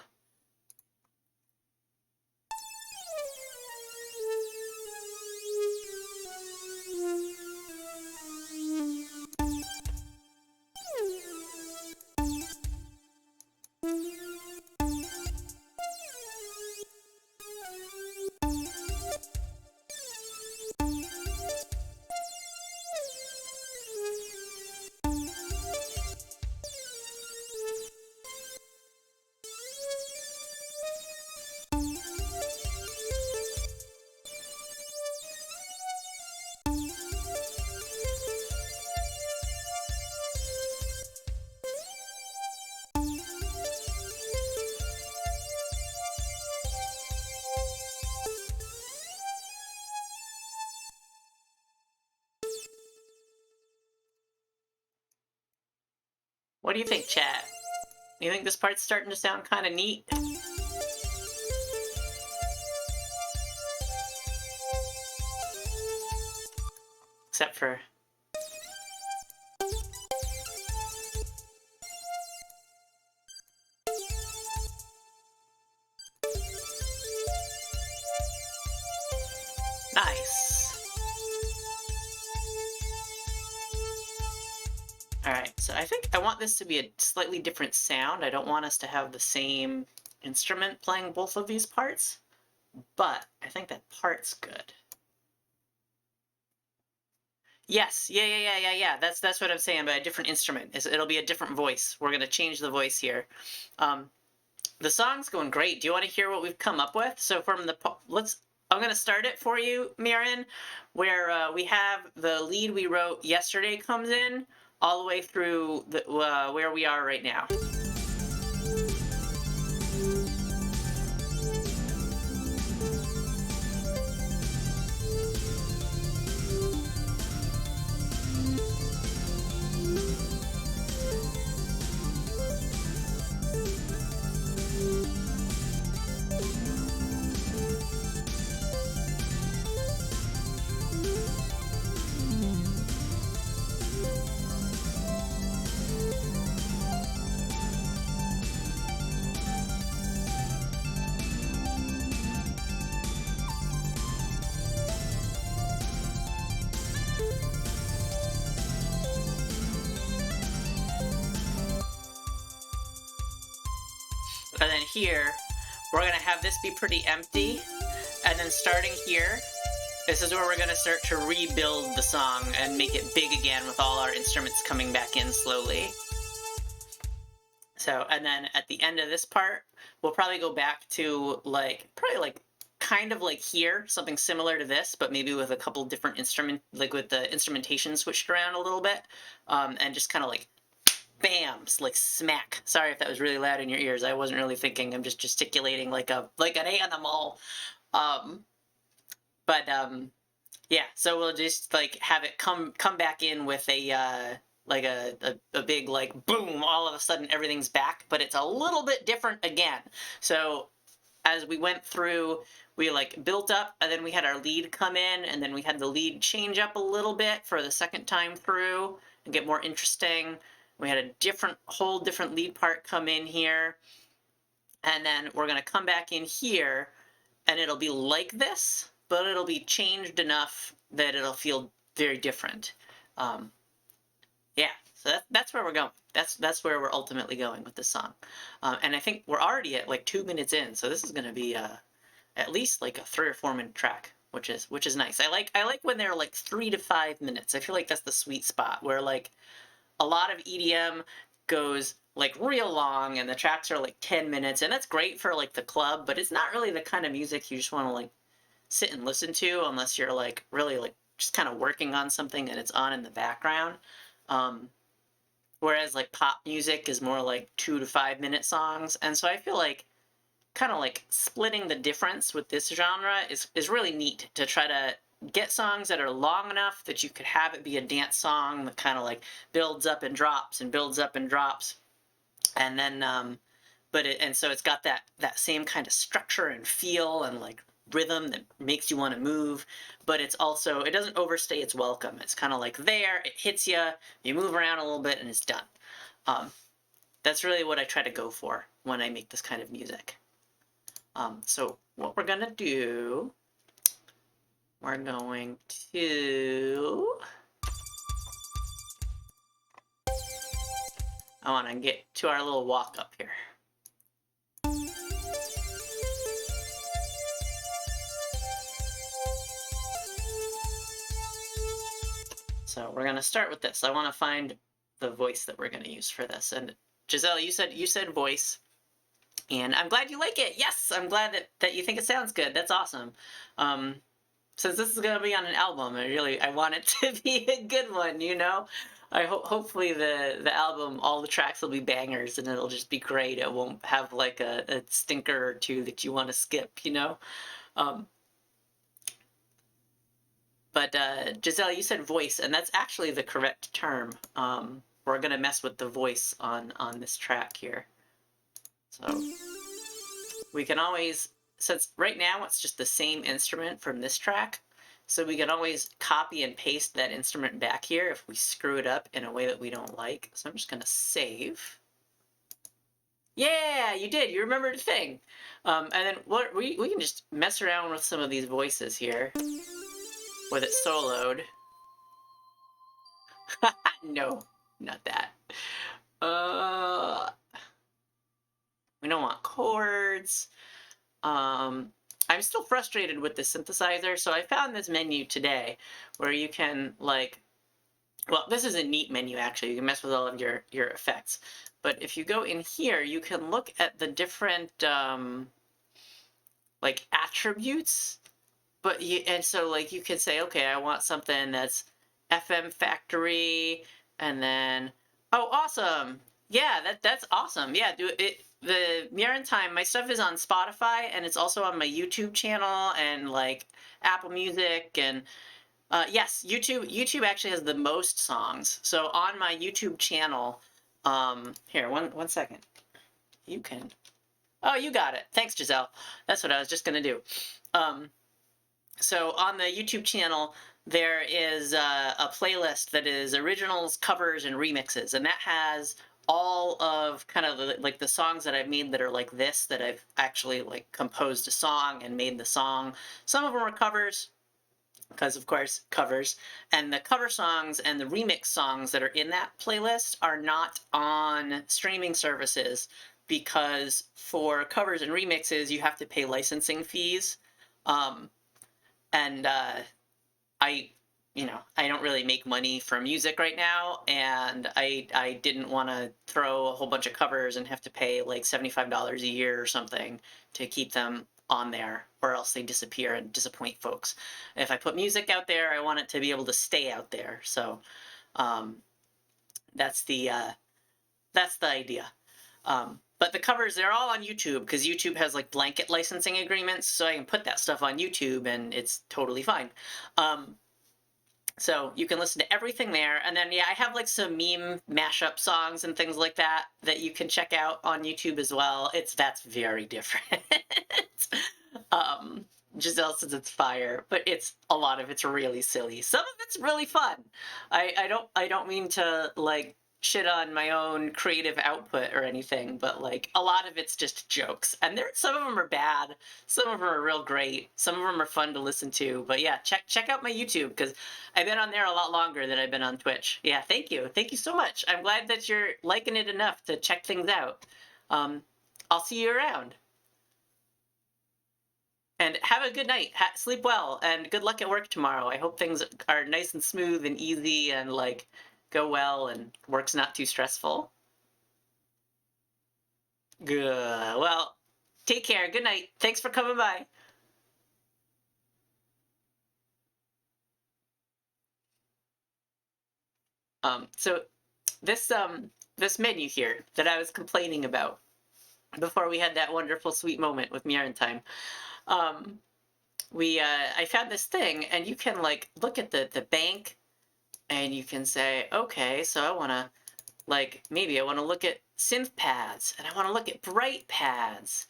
What do you think, chat? You think this part's starting to sound kind of neat? Except for... Nice. Alright, so I think I want this to be a slightly different sound. I don't want us to have the same instrument playing both of these parts, but I think that part's good. Yes, yeah. That's what I'm saying, but a different instrument. It'll be a different voice. We're gonna change the voice here. The song's going great. Do you want to hear what we've come up with? So from the I'm gonna start it for you, Mirren, where we have the lead we wrote yesterday comes in all the way through the where we are right now. here, we're gonna have this be pretty empty, and then starting here, this is where we're gonna start to rebuild the song and make it big again with all our instruments coming back in slowly. So, and then at the end of this part, we'll probably go back to kind of like here, something similar to this, but maybe with a couple different with the instrumentation switched around a little bit, and just kind of like bam, like smack. Sorry if that was really loud in your ears. I wasn't really thinking. I'm just gesticulating like an animal. Yeah. So we'll just like have it come back in with a big like boom. All of a sudden everything's back, but it's a little bit different again. So as we went through, we like built up, and then we had our lead come in, and then we had the lead change up a little bit for the second time through and get more interesting. We had a whole different lead part come in here, and then we're going to come back in here, and it'll be like this, but it'll be changed enough that it'll feel very different. Yeah, so that's where we're going. That's where we're ultimately going with this song. And I think we're already at like 2 minutes in, so this is going to be at least like a 3 or 4 minute track, which is nice. I like when they're like 3 to 5 minutes. I feel like that's the sweet spot where like a lot of EDM goes like real long and the tracks are like 10 minutes, and that's great for like the club, but it's not really the kind of music you just want to like sit and listen to unless you're like really like just kind of working on something and it's on in the background. Whereas like pop music is more like 2 to 5 minute songs, and so I feel like kind of like splitting the difference with this genre is really neat to try to get songs that are long enough that you could have it be a dance song that kind of like builds up and drops and builds up and drops, and then so it's got that same kind of structure and feel and like rhythm that makes you want to move, but it doesn't overstay its welcome. It's kind of like there, it hits you, you move around a little bit, and it's done. That's really what I try to go for when I make this kind of music. So what we're gonna do, we're going to, I want to get to our little walk up here. So we're gonna start with this. I want to find the voice that we're gonna use for this. And Giselle, you said voice, and I'm glad you like it. Yes, I'm glad that you think it sounds good. That's awesome. Since this is gonna be on an album, I want it to be a good one. You know, hopefully the album, all the tracks will be bangers, and it'll just be great. It won't have like a stinker or two that you want to skip. You know. But Giselle, you said voice, and that's actually the correct term. We're going to mess with the voice on this track here. So we can always, since right now it's just the same instrument from this track, so we can always copy and paste that instrument back here if we screw it up in a way that we don't like. So I'm just going to save. Yeah, you did. You remembered a thing. And then we can just mess around with some of these voices here. With it soloed. No, not that. We don't want chords. I'm still frustrated with the synthesizer, so I found this menu today where you can like, well, this is a neat menu actually. You can mess with all of your effects. But if you go in here, you can look at the different like attributes. But so like you could say, okay, I want something that's FM factory, and then, oh, awesome. Yeah, that's awesome. Yeah, the Mirror Time, my stuff is on Spotify, and it's also on my YouTube channel and like Apple Music, and yes, YouTube actually has the most songs. So on my YouTube channel, here, one second. You can, oh, you got it. Thanks, Giselle. That's what I was just gonna do. So on the YouTube channel, there is a playlist that is originals, covers, and remixes, and that has all of kind of like the songs that I've made that are like this, that I've actually like composed a song and made the song. Some of them are covers, because of course covers, and the cover songs and the remix songs that are in that playlist are not on streaming services. because for covers and remixes, you have to pay licensing fees. Um, and I, I don't really make money from music right now, and I didn't want to throw a whole bunch of covers and have to pay like $75 a year or something to keep them on there, or else they disappear and disappoint folks. If I put music out there, I want it to be able to stay out there. So um, that's the idea. But the covers, they're all on YouTube because YouTube has like blanket licensing agreements, so I can put that stuff on YouTube and it's totally fine. So you can listen to everything there. And then, yeah, I have like some meme mashup songs and things like that that you can check out on YouTube as well. That's very different. um, Giselle says it's fire, but a lot of it's really silly. Some of it's really fun. I don't mean to like shit on my own creative output or anything, but like a lot of it's just jokes. And some of them are bad, some of them are real great, some of them are fun to listen to. But yeah, check out my YouTube because I've been on there a lot longer than I've been on Twitch. Yeah, thank you so much. I'm glad that you're liking it enough to check things out. I'll see you around. And have a good night. Sleep well, and good luck at work tomorrow. I hope things are nice and smooth and easy and like go well and work's not too stressful. Good. Well, take care. Good night. Thanks for coming by. So this menu here that I was complaining about before we had that wonderful sweet moment with Mirren time. I found this thing, and you can like look at the bank, and you can say, okay, so I want to like maybe I want to look at synth pads, and I want to look at bright pads,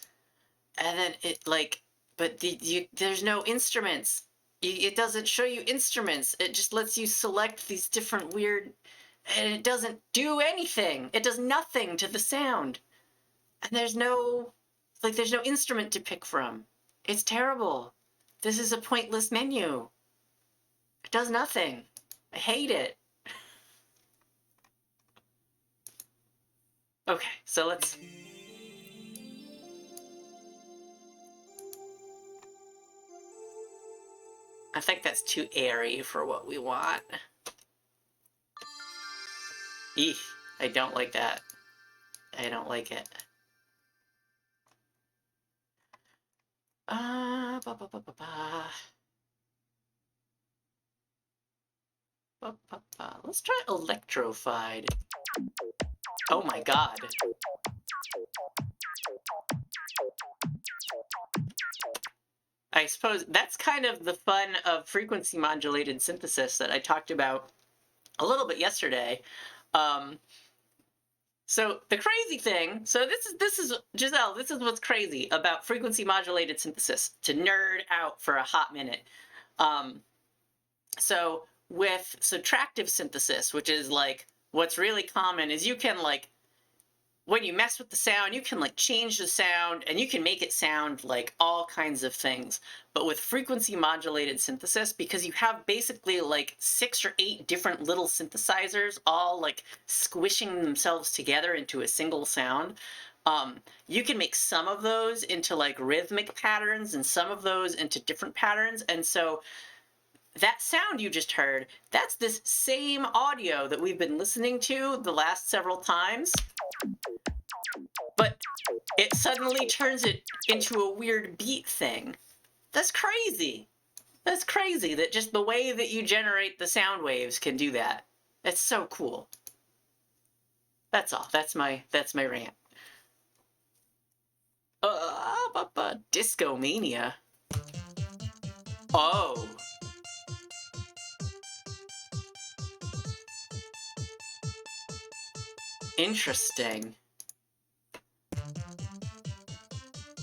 and then it like, but there's no instruments. It doesn't show you instruments. It just lets you select these different weird, and it doesn't do anything. It does nothing to the sound, and there's no instrument to pick from. It's terrible. This is a pointless menu. It does nothing. I hate it. Okay, so let's... I think that's too airy for what we want. Eek, I don't like that. I don't like it. Ba, ba, ba, ba, ba. Ba, ba, ba. Let's try electrified. Oh my god. I suppose that's kind of the fun of frequency modulated synthesis that I talked about a little bit yesterday. So the crazy thing, so this is Giselle, this is what's crazy about frequency modulated synthesis, to nerd out for a hot minute. So with subtractive synthesis, which is like what's really common, is you can like, when you mess with the sound, you can like change the sound and you can make it sound like all kinds of things. But with frequency modulated synthesis, because you have basically like 6 or 8 different little synthesizers all like squishing themselves together into a single sound, you can make some of those into like rhythmic patterns and some of those into different patterns. And so that sound you just heard, that's this same audio that we've been listening to the last several times. But it suddenly turns it into a weird beat thing. That's crazy. That's crazy that just the way that you generate the sound waves can do that. It's so cool. That's all. That's my rant. Disco Mania. Oh. Interesting.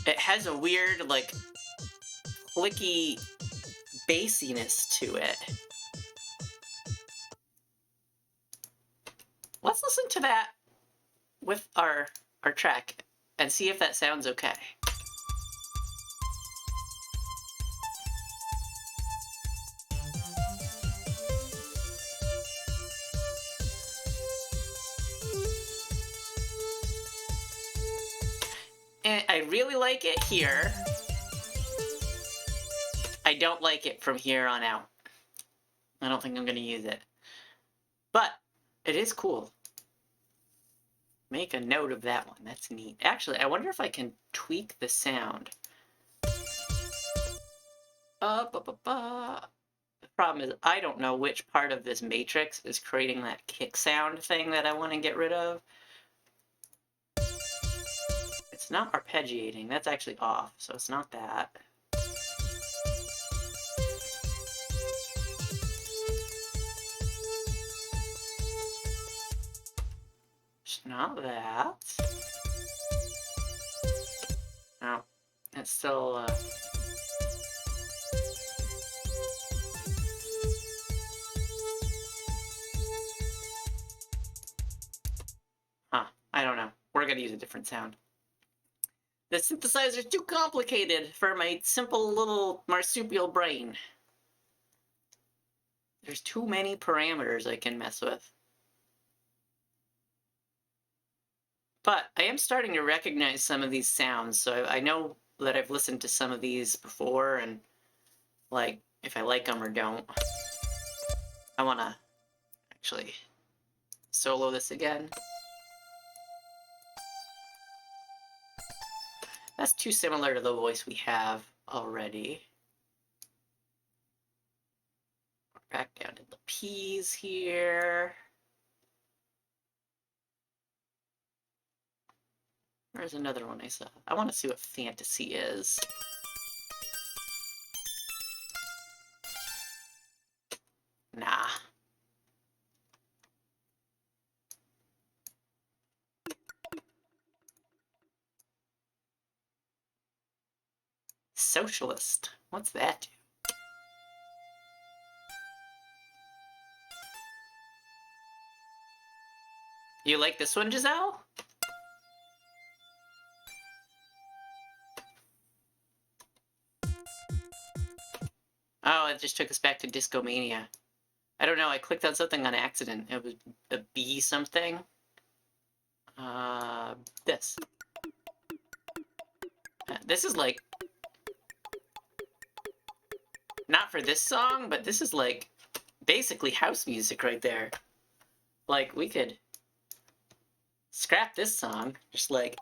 It has a weird, like, clicky bassiness to it. Let's listen to that with our track and see if that sounds okay. I really like it here. I don't like it from here on out. I don't think I'm going to use it. But it is cool. Make a note of that one. That's neat. Actually, I wonder if I can tweak the sound. The problem is I don't know which part of this matrix is creating that kick sound thing that I want to get rid of. It's not arpeggiating. That's actually off, so it's not that. It's not that. No, it's still, I don't know. We're gonna use a different sound. The synthesizer's too complicated for my simple little marsupial brain. There's too many parameters I can mess with. But I am starting to recognize some of these sounds, so I know that I've listened to some of these before, and, like, if I like them or don't. I want to actually solo this again. That's too similar to the voice we have already. Back down to the P's here. There's another one I saw. I want to see what fantasy is. Nah. Socialist. What's that do? You like this one, Giselle? Oh, it just took us back to Discomania. I don't know, I clicked on something on accident. It was a B something. This. This is like... Not for this song, but this is like basically house music right there. Like, we could scrap this song, just like...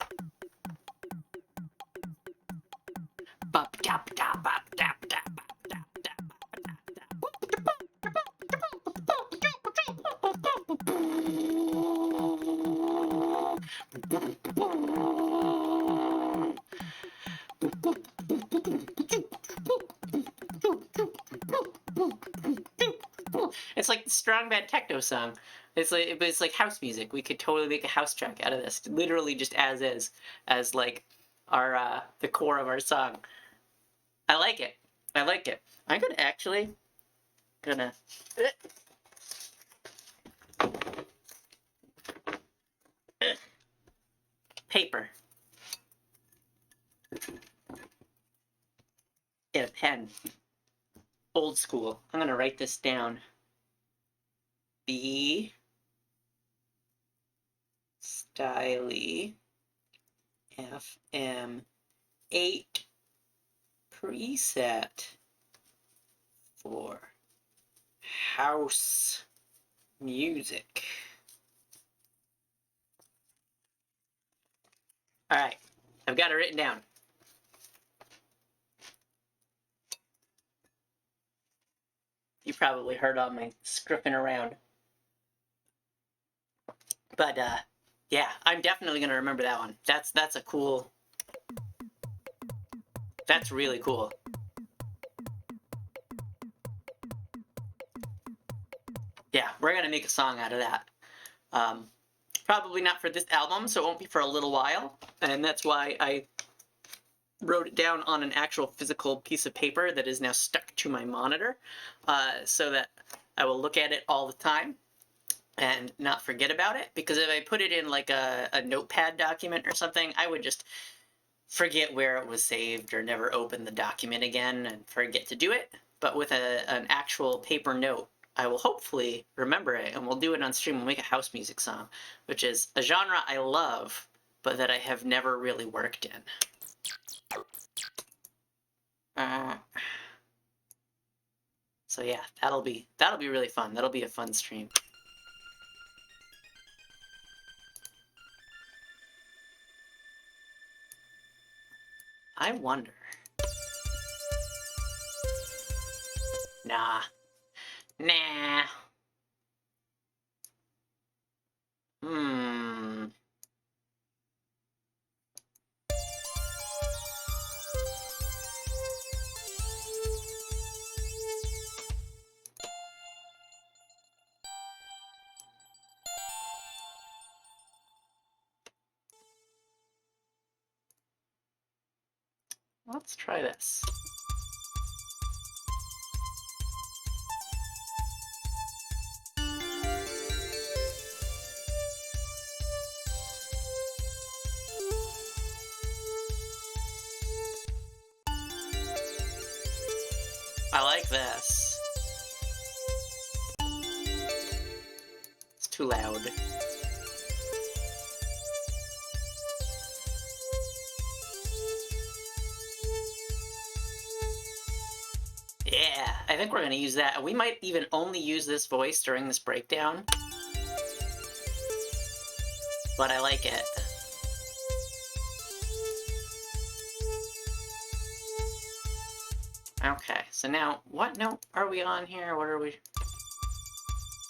It's like the strong bad techno song. It's like house music. We could totally make a house track out of this, literally just as is, as like our the core of our song. I like it. I like it. I'm gonna paper and a pen. Old school. I'm gonna write this down. B Styly FM 8 preset for house music. All right, I've got it written down. You probably heard all my scripping around. But, yeah, I'm definitely going to remember that one. That's a cool... That's really cool. Yeah, we're going to make a song out of that. Probably not for this album, so it won't be for a little while. And that's why I wrote it down on an actual physical piece of paper that is now stuck to my monitor, so that I will look at it all the time and not forget about it. Because if I put it in like a notepad document or something, I would just forget where it was saved or never open the document again and forget to do it. But with an actual paper note, I will hopefully remember it, and we'll do it on stream. We'll make a house music song, which is a genre I love, but that I have never really worked in. So yeah, that'll be really fun. That'll be a fun stream. I wonder. Nah. Nah. Hmm. Let's try this. I like this. It's too loud. Yeah, I think we're gonna use that. We might even only use this voice during this breakdown. But I like it. Okay, so now, what note are we on here? What are we...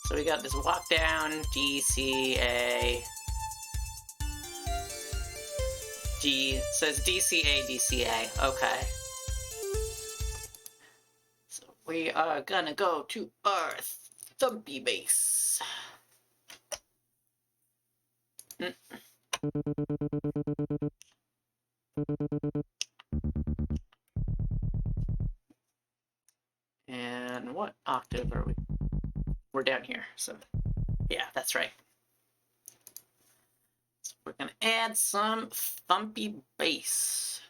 So we got this walk down, D, C, A... D, says D, C, A, D, C, A. Okay. So we are gonna go to our thumpy bass. And what octave are we? We're down here, so yeah, that's right. So we're gonna add some thumpy bass.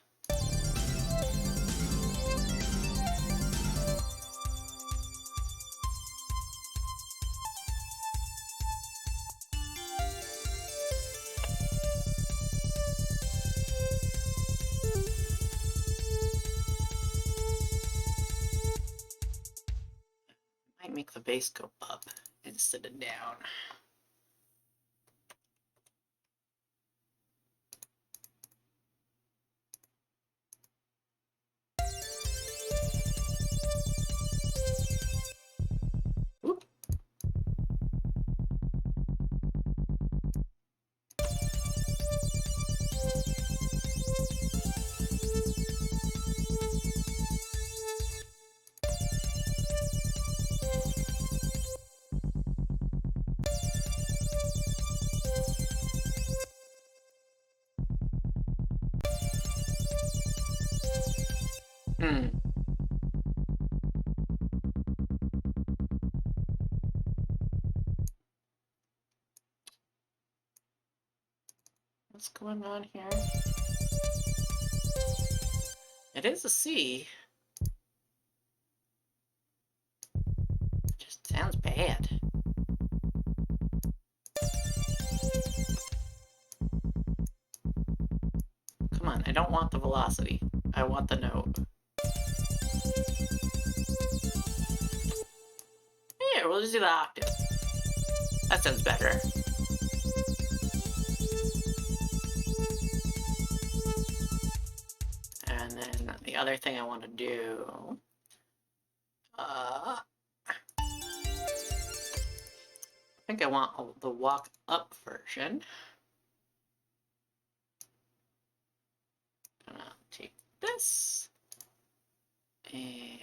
Might make the bass go up instead of down. Oop. What's going on here? It is a C. It just sounds bad. Come on, I don't want the velocity. I want the note. Here, we'll just do the octave. That sounds better. And then the other thing I want to do... I think I want the walk up version. I'm gonna take this and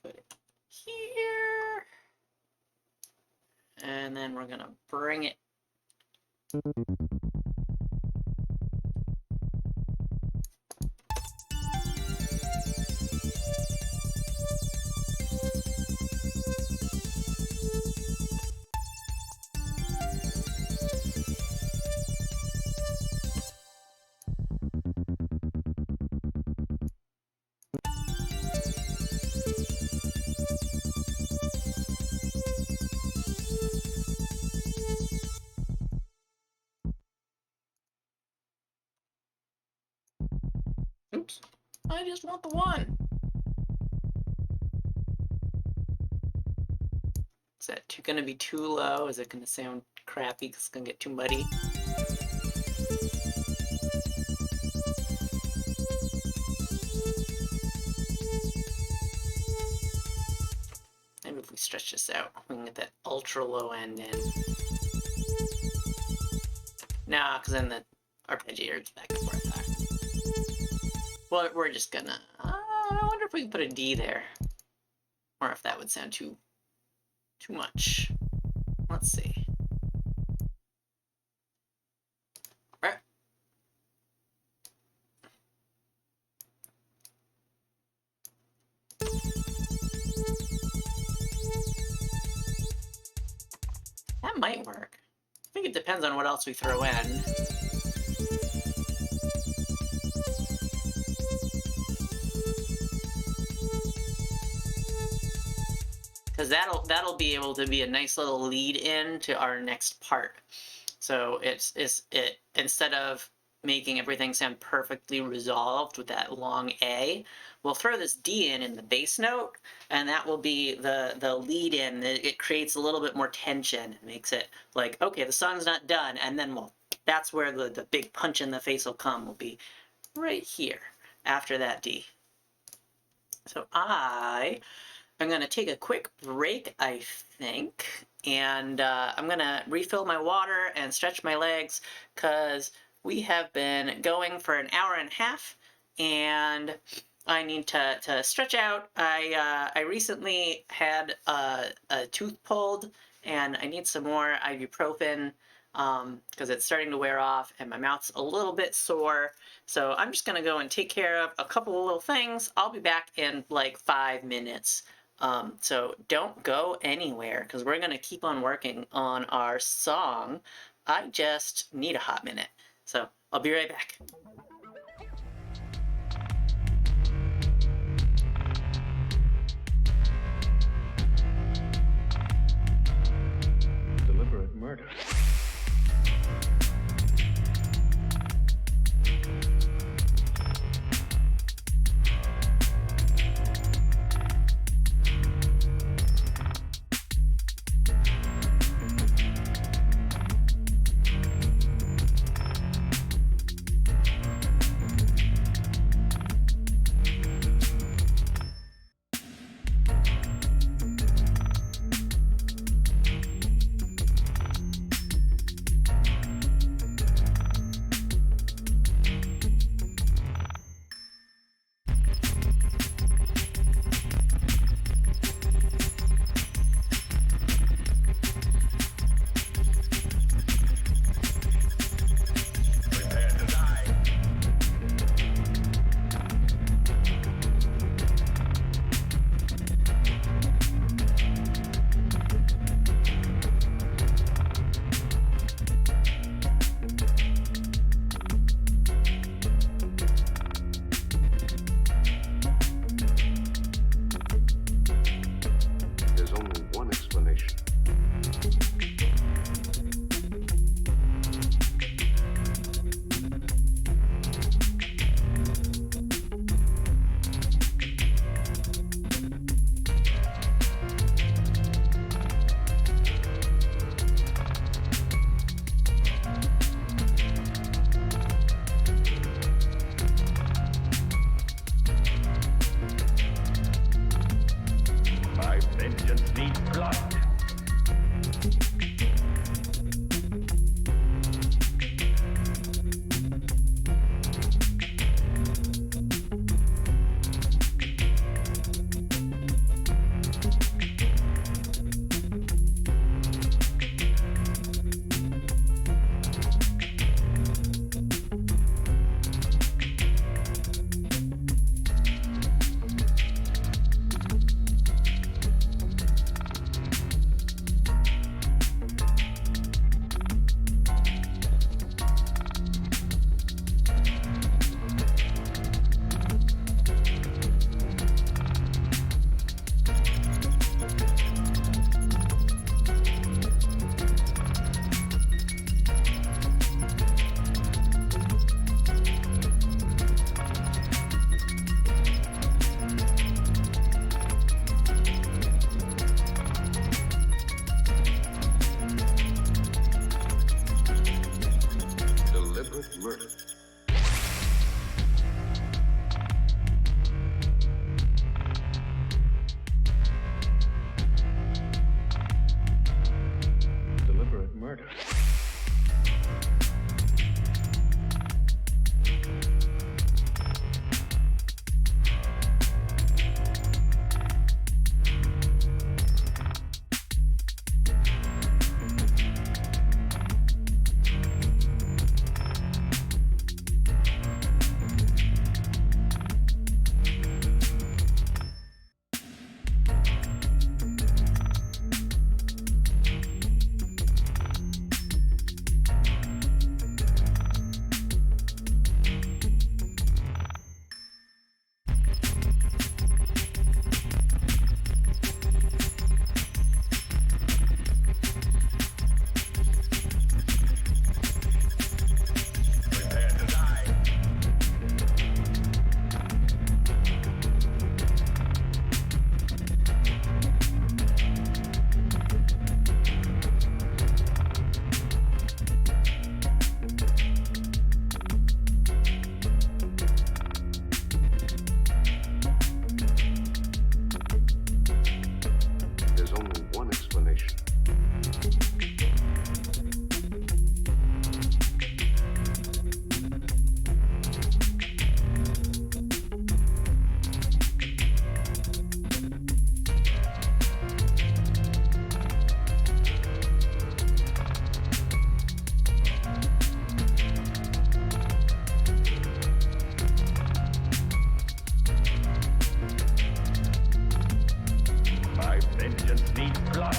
put it here. And then we're gonna bring it. I just want the one. Is that going to be too low? Is it going to sound crappy because it's going to get too muddy? Maybe if we stretch this out, we can get that ultra low end in. Nah, because then the arpeggiator back and forth. Well, we're just gonna... I wonder if we can put a D there. Or if that would sound too much. Let's see. Right. That might work. I think it depends on what else we throw in. Because that'll be able to be a nice little lead in to our next part. So it instead of making everything sound perfectly resolved with that long A, we'll throw this D in the bass note, and that will be the lead in. It creates a little bit more tension. It makes it like, okay, the song's not done, and then that's where the big punch in the face will come. Will be right here after that D. So I'm going to take a quick break, I think, and I'm going to refill my water and stretch my legs because we have been going for an hour and a half, and I need to stretch out. I recently had a tooth pulled, and I need some more ibuprofen because it's starting to wear off, and my mouth's a little bit sore. So I'm just going to go and take care of a couple of little things. I'll be back in like 5 minutes. So don't go anywhere because we're going to keep on working on our song. I just need a hot minute. So I'll be right back. Deliberate murder. vengeance needs blood.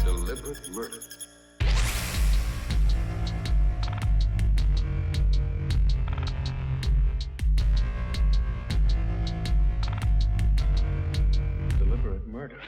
Deliberate murder. Deliberate murder.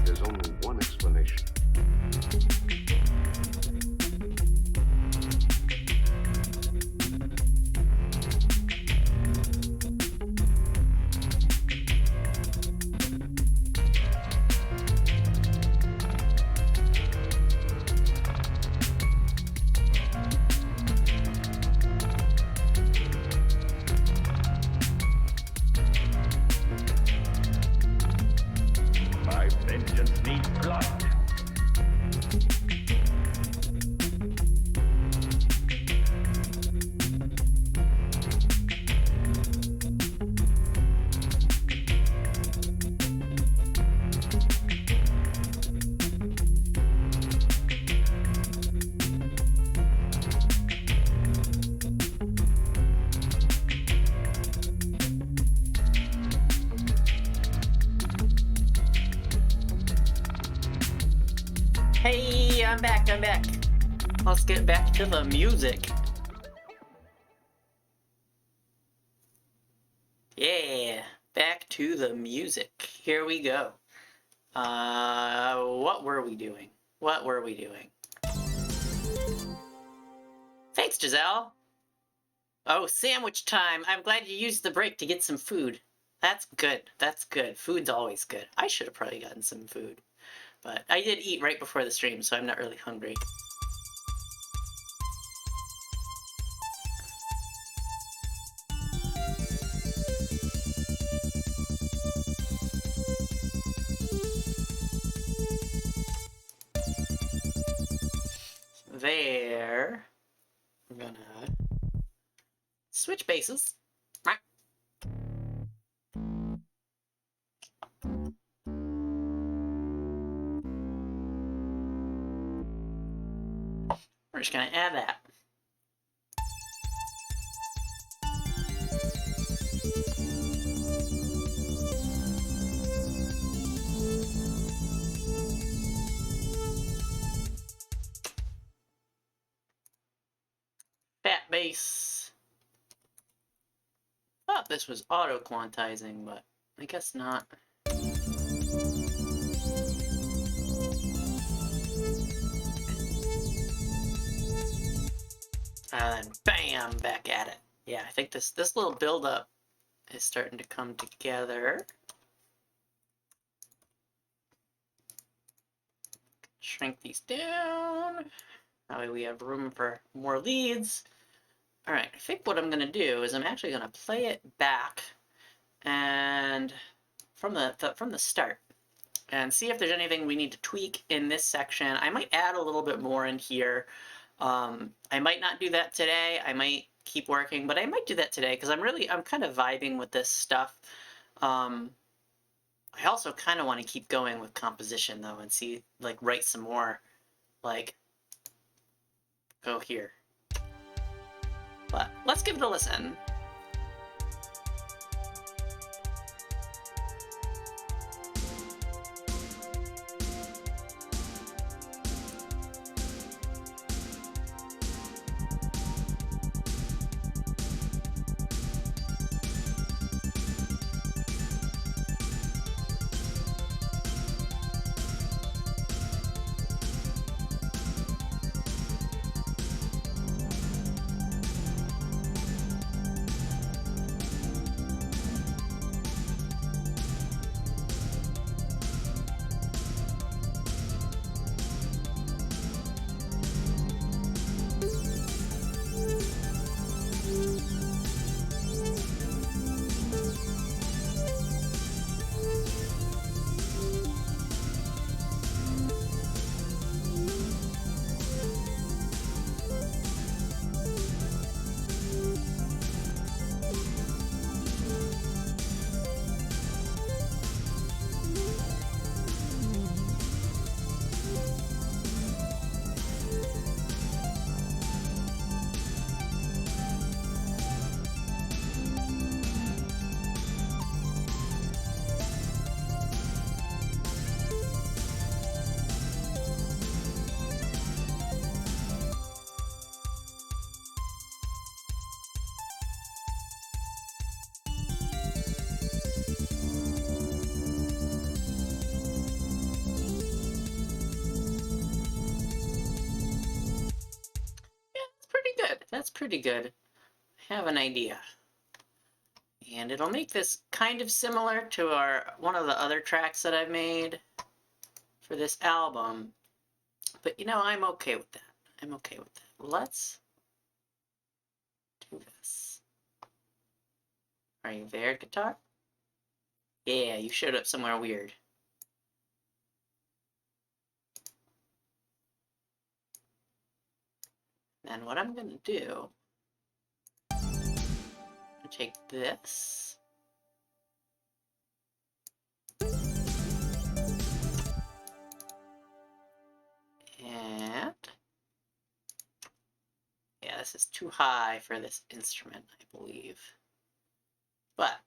There's only one explanation. My vengeance needs blood. Hey, I'm back. Let's get back to the music. Yeah, back to the music. Here we go. What were we doing? Thanks, Giselle. Oh, sandwich time. I'm glad you used the break to get some food. That's good. Food's always good. I should have probably gotten some food. But I did eat right before the stream, so I'm not really hungry. There. I'm gonna switch bases. We're just gonna add that. Fat bass. Thought this was auto-quantizing, but I guess not. And bam, back at it. Yeah, I think this little build-up is starting to come together. Shrink these down. That way we have room for more leads. All right, I think what I'm gonna do is I'm actually gonna play it back and from the start and see if there's anything we need to tweak in this section. I might add a little bit more in here. I might not do that today. I might keep working, but I might do that today because I'm kind of vibing with this stuff. I also kind of want to keep going with composition though and see, like, write some more, like, go here. But let's give it a listen. That's pretty good. I have an idea. And it'll make this kind of similar to one of the other tracks that I've made for this album. But you know, I'm okay with that. I'm okay with that. Let's do this. Are you there, guitar? Yeah, you showed up somewhere weird. And what I'm gonna do, take this. And yeah, this is too high for this instrument, I believe. But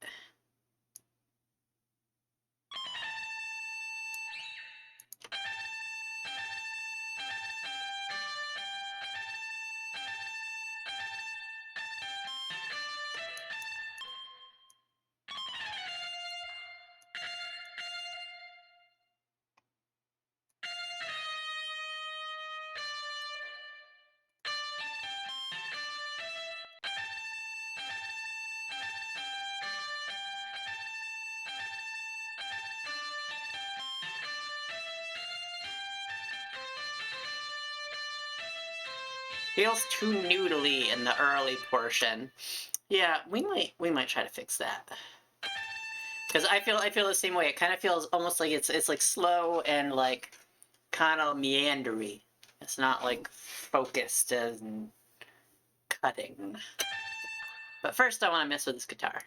feels too noodly in the early portion. Yeah, we might try to fix that. Because I feel the same way. It kind of feels almost like it's like slow and like kind of meandery. It's not like focused and cutting. But first I want to mess with this guitar.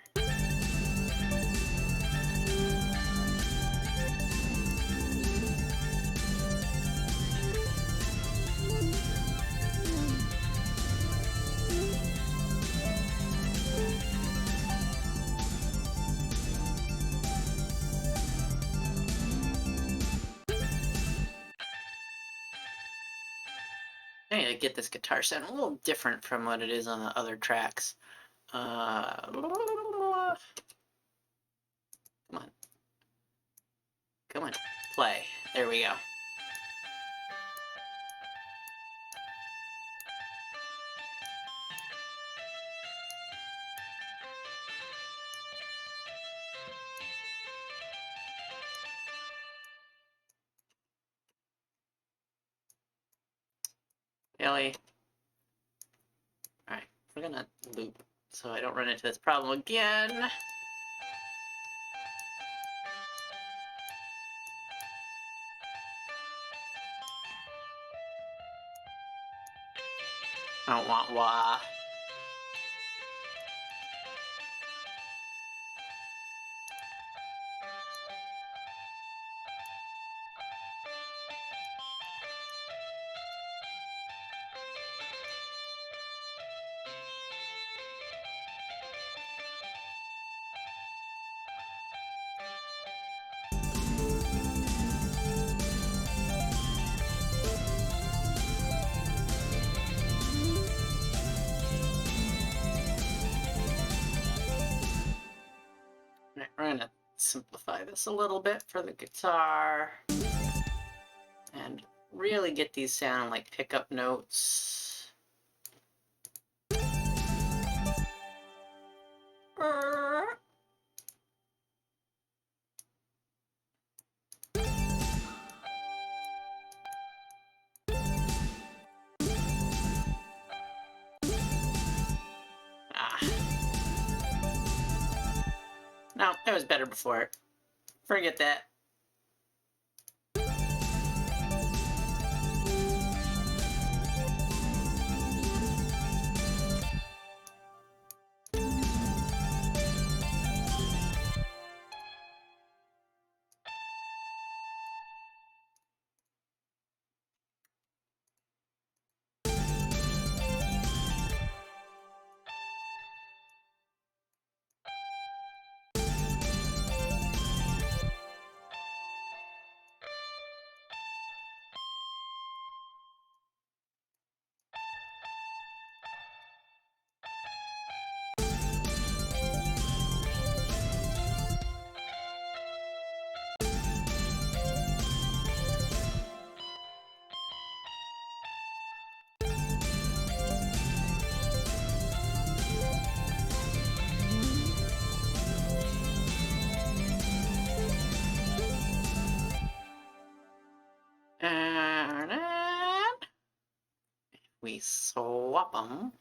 I need to get this guitar sound a little different from what it is on the other tracks. Come on. Come on. Play. There we go. Haley. Alright, we're gonna loop so I don't run into this problem again. I don't want wah. Alright, we're gonna simplify this a little bit for the guitar. And really get these sound like pickup notes. Ah. No, it was better before. Forget that. And we swap them.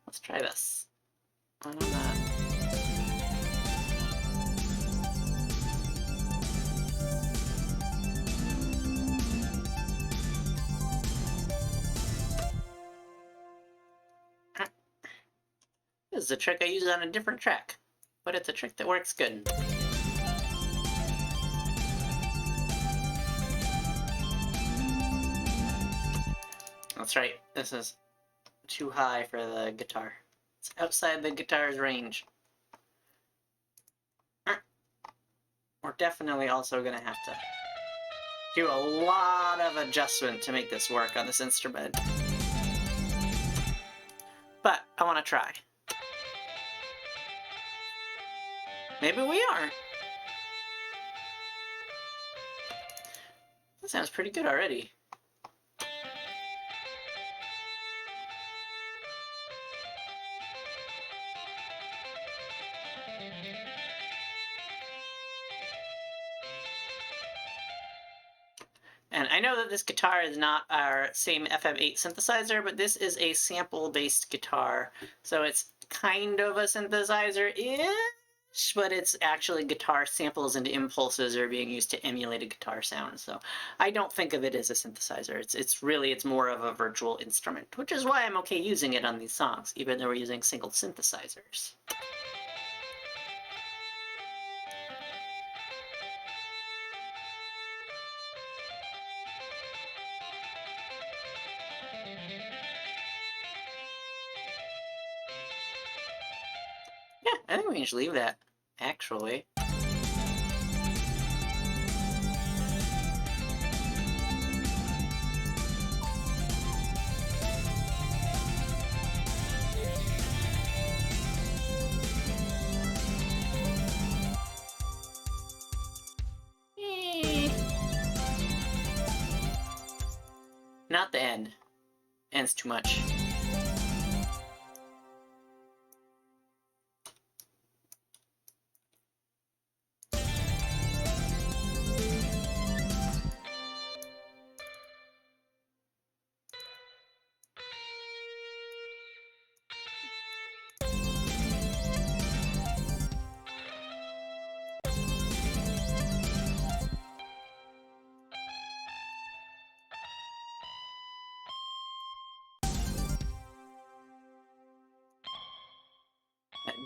Let's try this. I don't know. This is a trick I use on a different track, but it's a trick that works good. That's right, this is too high for the guitar. It's outside the guitar's range. We're definitely also gonna have to do a lot of adjustment to make this work on this instrument. But I want to try. Maybe we aren't. That sounds pretty good already. And I know that this guitar is not our same FM8 synthesizer, but this is a sample-based guitar. So it's kind of a synthesizer-ish, but it's actually guitar samples and impulses are being used to emulate a guitar sound. So I don't think of it as a synthesizer. It's more of a virtual instrument, which is why I'm okay using it on these songs, even though we're using single synthesizers. Yeah, I think we can just leave that, actually. Not the end. End's too much.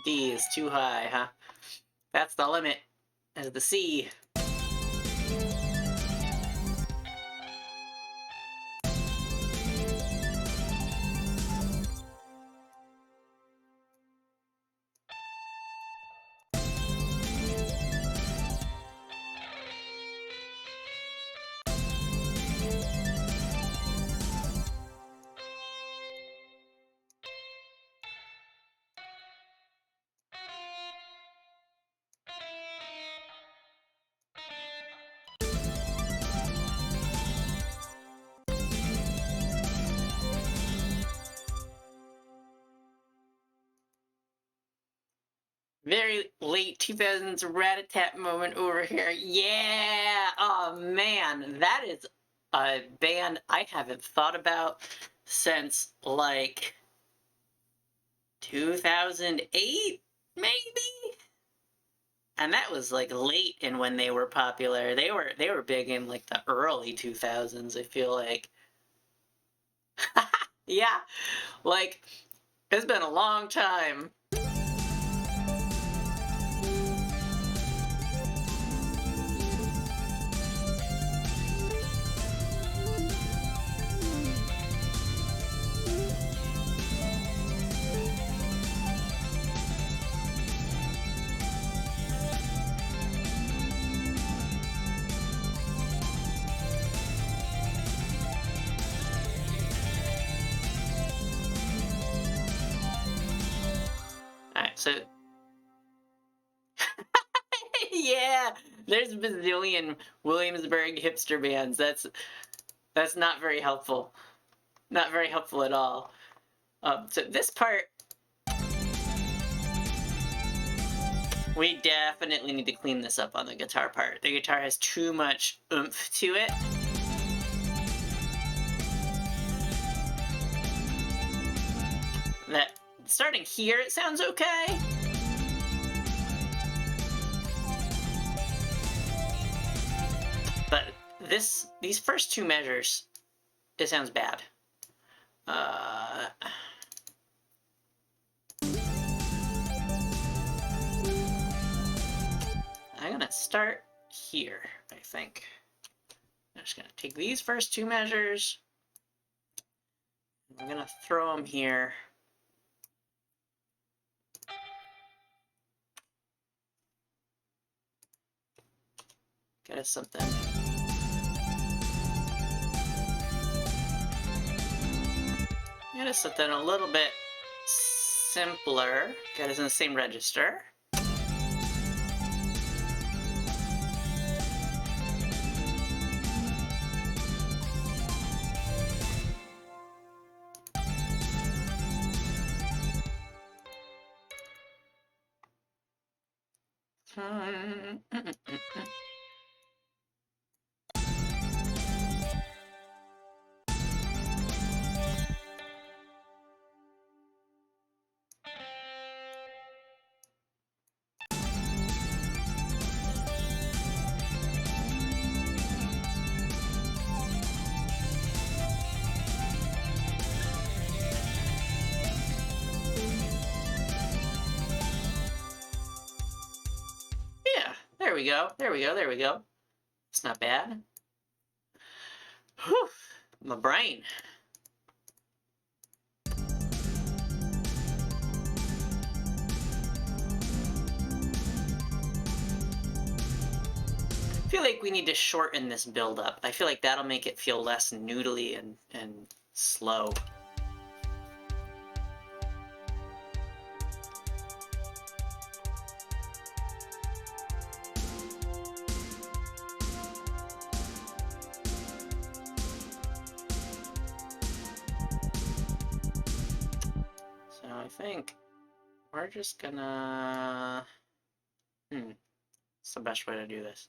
D is too high, huh? That's the limit. As the C. Very late 2000s rat-a-tat moment over here. Yeah! Oh man, that is a band I haven't thought about since like 2008, maybe? And that was like late in when they were popular. They were big in like the early 2000s, I feel like. Yeah, like it's been a long time. Alright, so yeah, there's a bazillion Williamsburg hipster bands. That's not very helpful. Not very helpful at all. So this part, we definitely need to clean this up on the guitar part. The guitar has too much oomph to it. That starting here, it sounds okay. But these first two measures, it sounds bad. I'm gonna start here, I think. I'm just gonna take these first two measures. I'm gonna throw them here. Get us something. Get us something a little bit simpler. Get us in the same register. Yeah, there we go. There we go. There we go. It's not bad. Whew, my brain. I feel like we need to shorten this build up. I feel like that'll make it feel less noodly and slow. So I think we're just gonna... What's the best way to do this?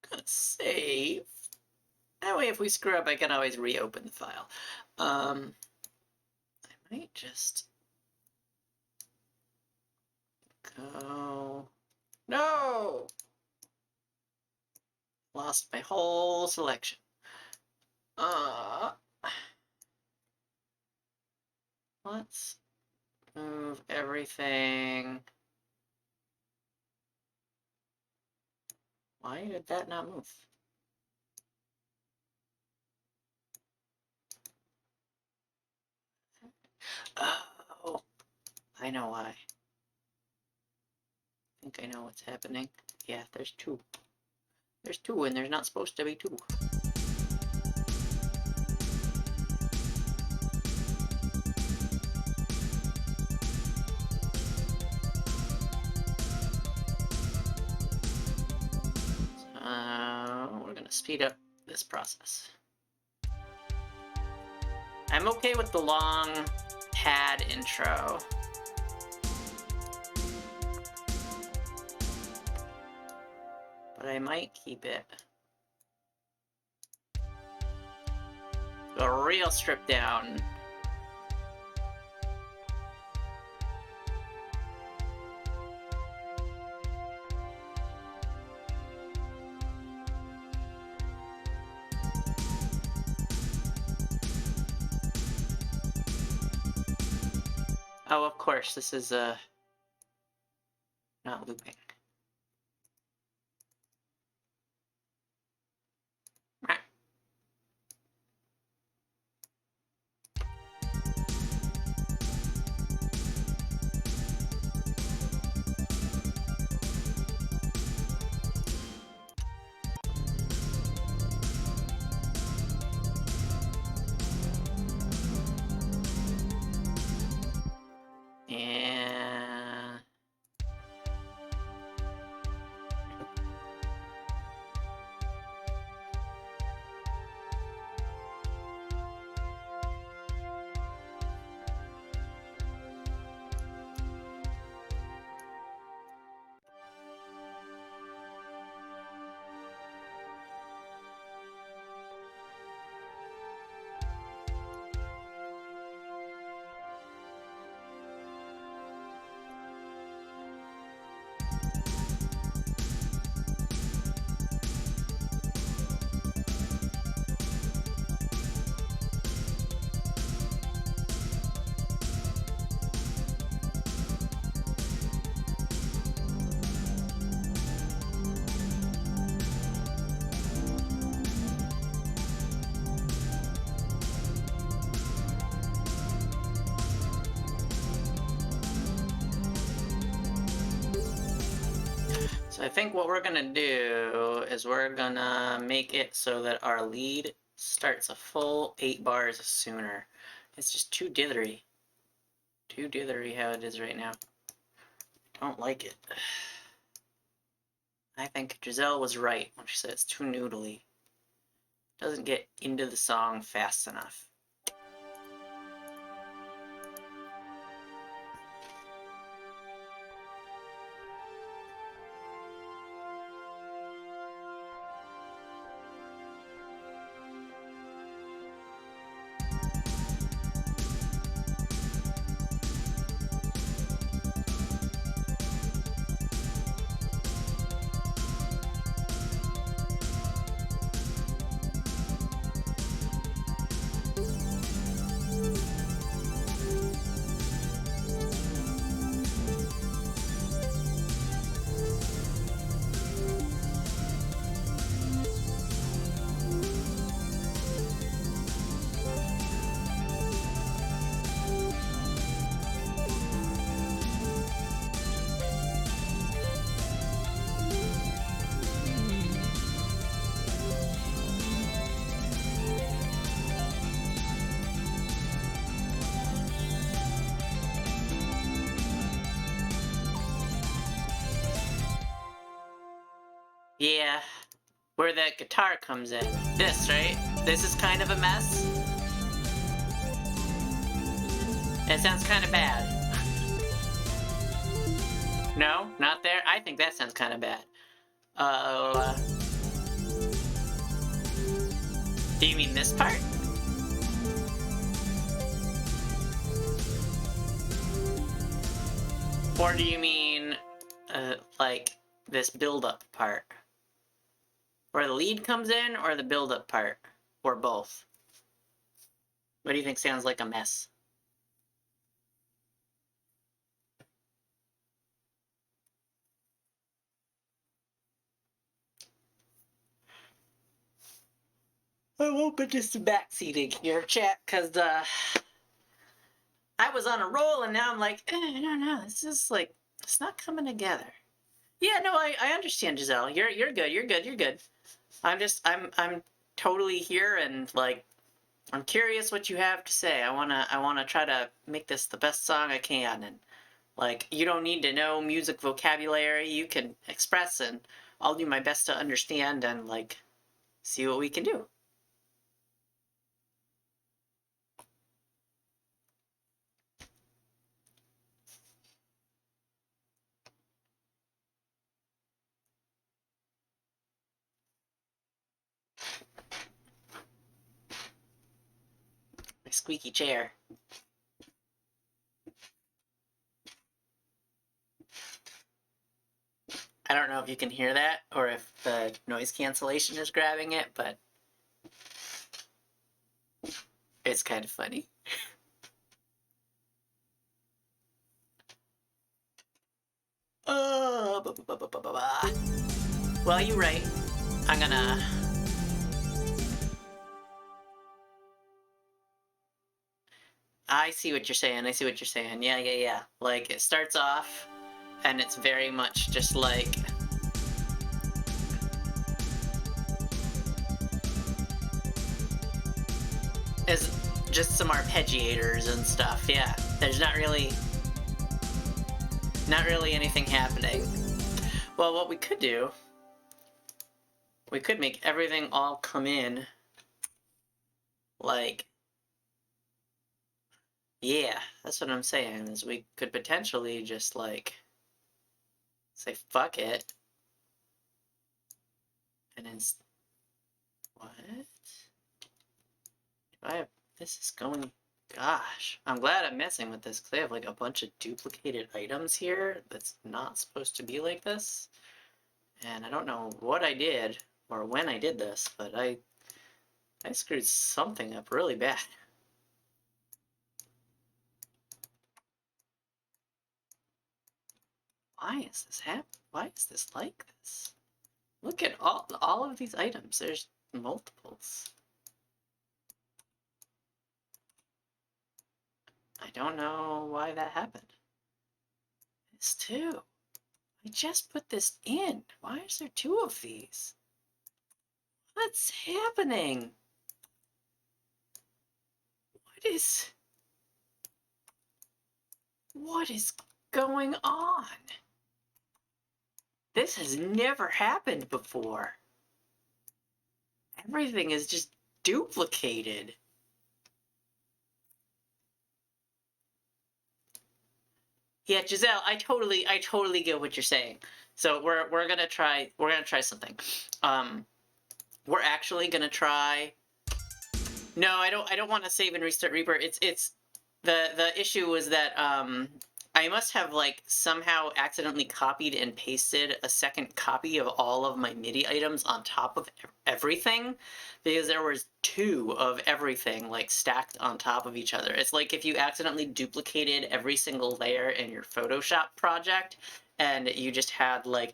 Gonna save. That way, if we screw up, I can always reopen the file. I might just go... No! Lost my whole selection. Let's move everything. Why did that not move? Oh, I know why. I think I know what's happening. Yeah, there's two. There's two, and there's not supposed to be two. We're gonna speed up this process. I'm okay with the long pad intro. But I might keep it. A real stripped down. Oh, of course, this is not looping. And so I think what we're gonna do is we're gonna make it so that our lead starts a full 8 bars sooner. It's just too dithery. Too dithery how it is right now. Don't like it. I think Giselle was right when she said it's too noodly. Doesn't get into the song fast enough. Yeah, where that guitar comes in. This, right? This is kind of a mess. It sounds kind of bad. No, not there? I think that sounds kind of bad. Do you mean this part? Or do you mean, like, this build-up part? Where the lead comes in, or the build-up part? Or both? What do you think sounds like a mess? I'm open to some backseating here, chat, because I was on a roll and now I'm like, I don't know, this is like, it's not coming together. Yeah, no, I understand, Giselle. You're good, you're good, you're good. I'm totally here and like, I'm curious what you have to say. I wanna try to make this the best song I can, and like, you don't need to know music vocabulary. You can express, and I'll do my best to understand and like see what we can do. My squeaky chair. I don't know if you can hear that or if the noise cancellation is grabbing it, but it's kind of funny. Oh, well, you're right. I'm gonna. I see what you're saying. I see what you're saying. Yeah, yeah, yeah. Like, it starts off, and it's very much just like. It's just some arpeggiators and stuff. Yeah, there's not really anything happening. Well, what we could do, we could make everything all come in like, yeah, that's what I'm saying, is we could potentially just like say fuck it and then what do I have? This is going, gosh, I'm glad I'm messing with this because I have like a bunch of duplicated items here that's not supposed to be like this, and I don't know what I did or when I did this, but I screwed something up really bad. Why is this Why is this like this? Look at all of these items. There's multiples. I don't know why that happened. This too. I just put this in. Why is there two of these? What's happening? What is going on? This has never happened before. Everything is just duplicated. Yeah, Giselle, I totally get what you're saying. So we're gonna try something. We're actually gonna try. No, I don't want to save and restart Reaper. It's the issue was that I must have like somehow accidentally copied and pasted a second copy of all of my MIDI items on top of everything, because there was two of everything like stacked on top of each other. It's like if you accidentally duplicated every single layer in your Photoshop project and you just had like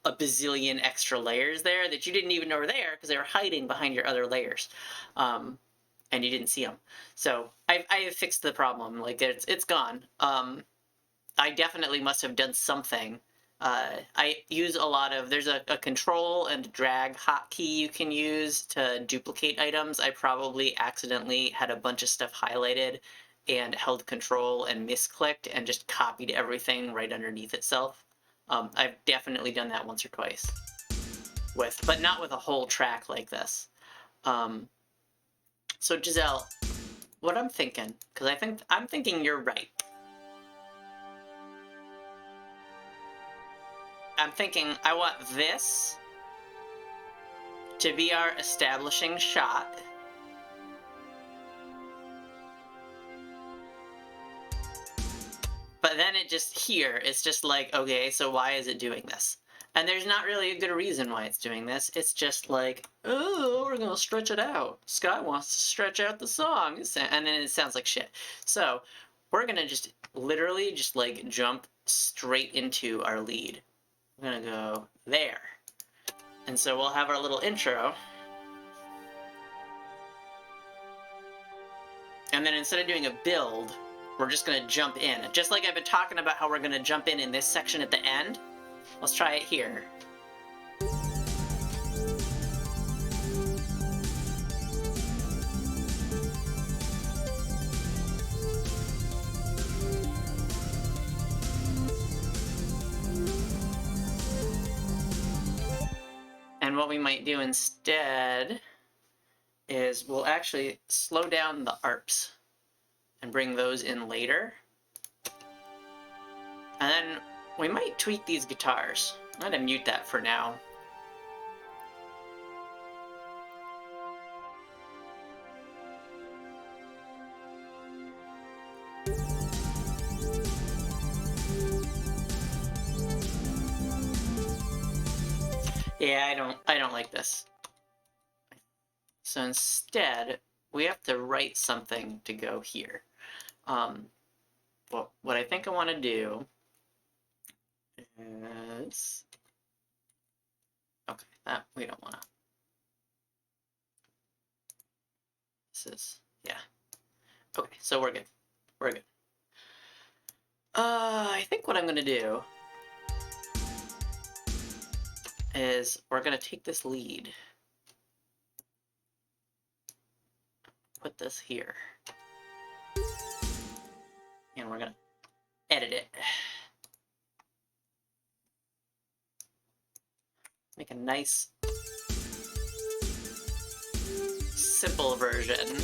a bazillion extra layers there that you didn't even know were there because they were hiding behind your other layers. And you didn't see them. So I have fixed the problem. Like it's gone. I definitely must have done something. I use a lot of, there's a control and drag hotkey you can use to duplicate items. I probably accidentally had a bunch of stuff highlighted and held control and misclicked and just copied everything right underneath itself. I've definitely done that once or twice, but not with a whole track like this. So Giselle, what I'm thinking, because I'm thinking you're right. I'm thinking I want this to be our establishing shot. But then it's just like, okay, so why is it doing this? And there's not really a good reason why it's doing this. It's just like, oh, we're gonna stretch it out. Sky wants to stretch out the song. And then it sounds like shit. So we're gonna just literally just like jump straight into our lead. I'm gonna go there. And so we'll have our little intro. And then instead of doing a build, we're just going to jump in. Just like I've been talking about how we're going to jump in this section at the end. Let's try it here. And what we might do instead is we'll actually slow down the ARPs and bring those in later. And then we might tweak these guitars. I'm gonna mute that for now. Yeah, I don't like this. So instead, we have to write something to go here. Well, what I think I want to do is... Okay, that we don't want to. This is... Yeah. Okay, so we're good. We're good. I think what I'm going to do is we're going to take this lead. Put this here. And we're going to edit it. Make a nice, simple version.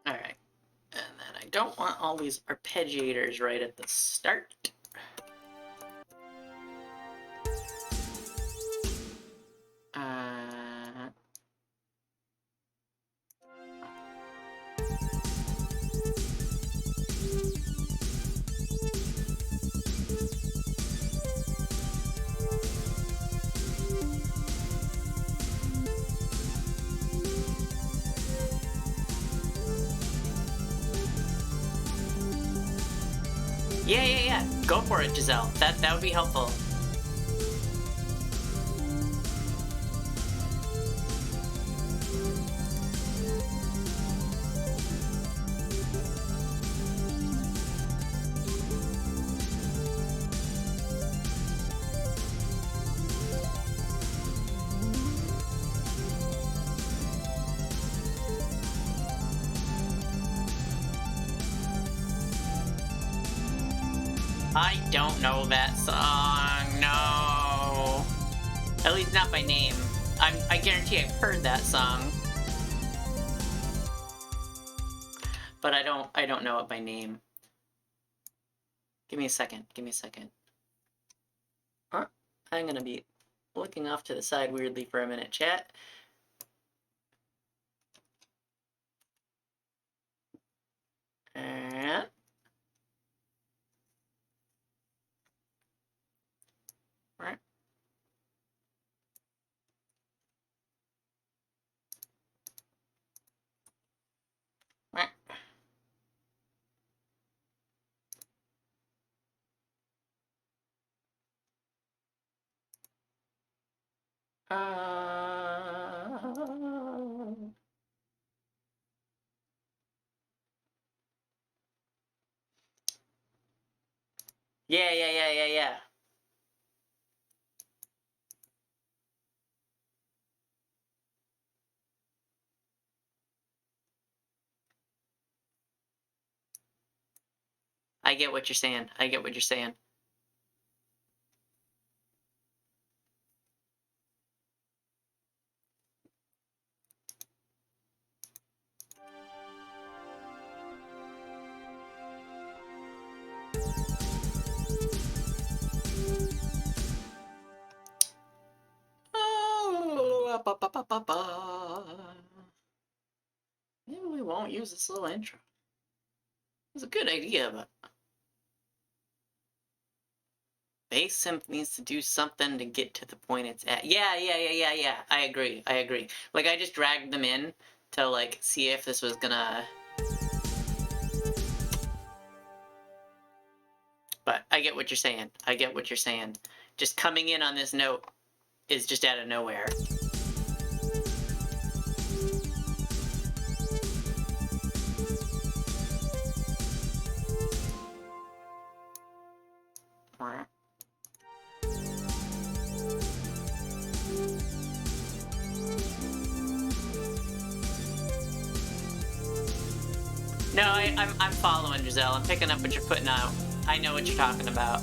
Alright, and then I don't want all these arpeggiators right at the start. Yeah. Go for it, Giselle. That would be helpful. I don't know that song, no. At least not by name. I guarantee I've heard that song. But I don't know it by name. Give me a second. I'm gonna be looking off to the side weirdly for a minute, chat. And... Right. Right. Yeah. I get what you're saying. use this little intro. It's a good idea, but bass synth needs to do something to get to the point it's at. Yeah. I agree. Like, I just dragged them in to, like, see if this was gonna... But I get what you're saying. Just coming in on this note is just out of nowhere. No, I'm following, Giselle. I'm picking up what you're putting out. I know what you're talking about.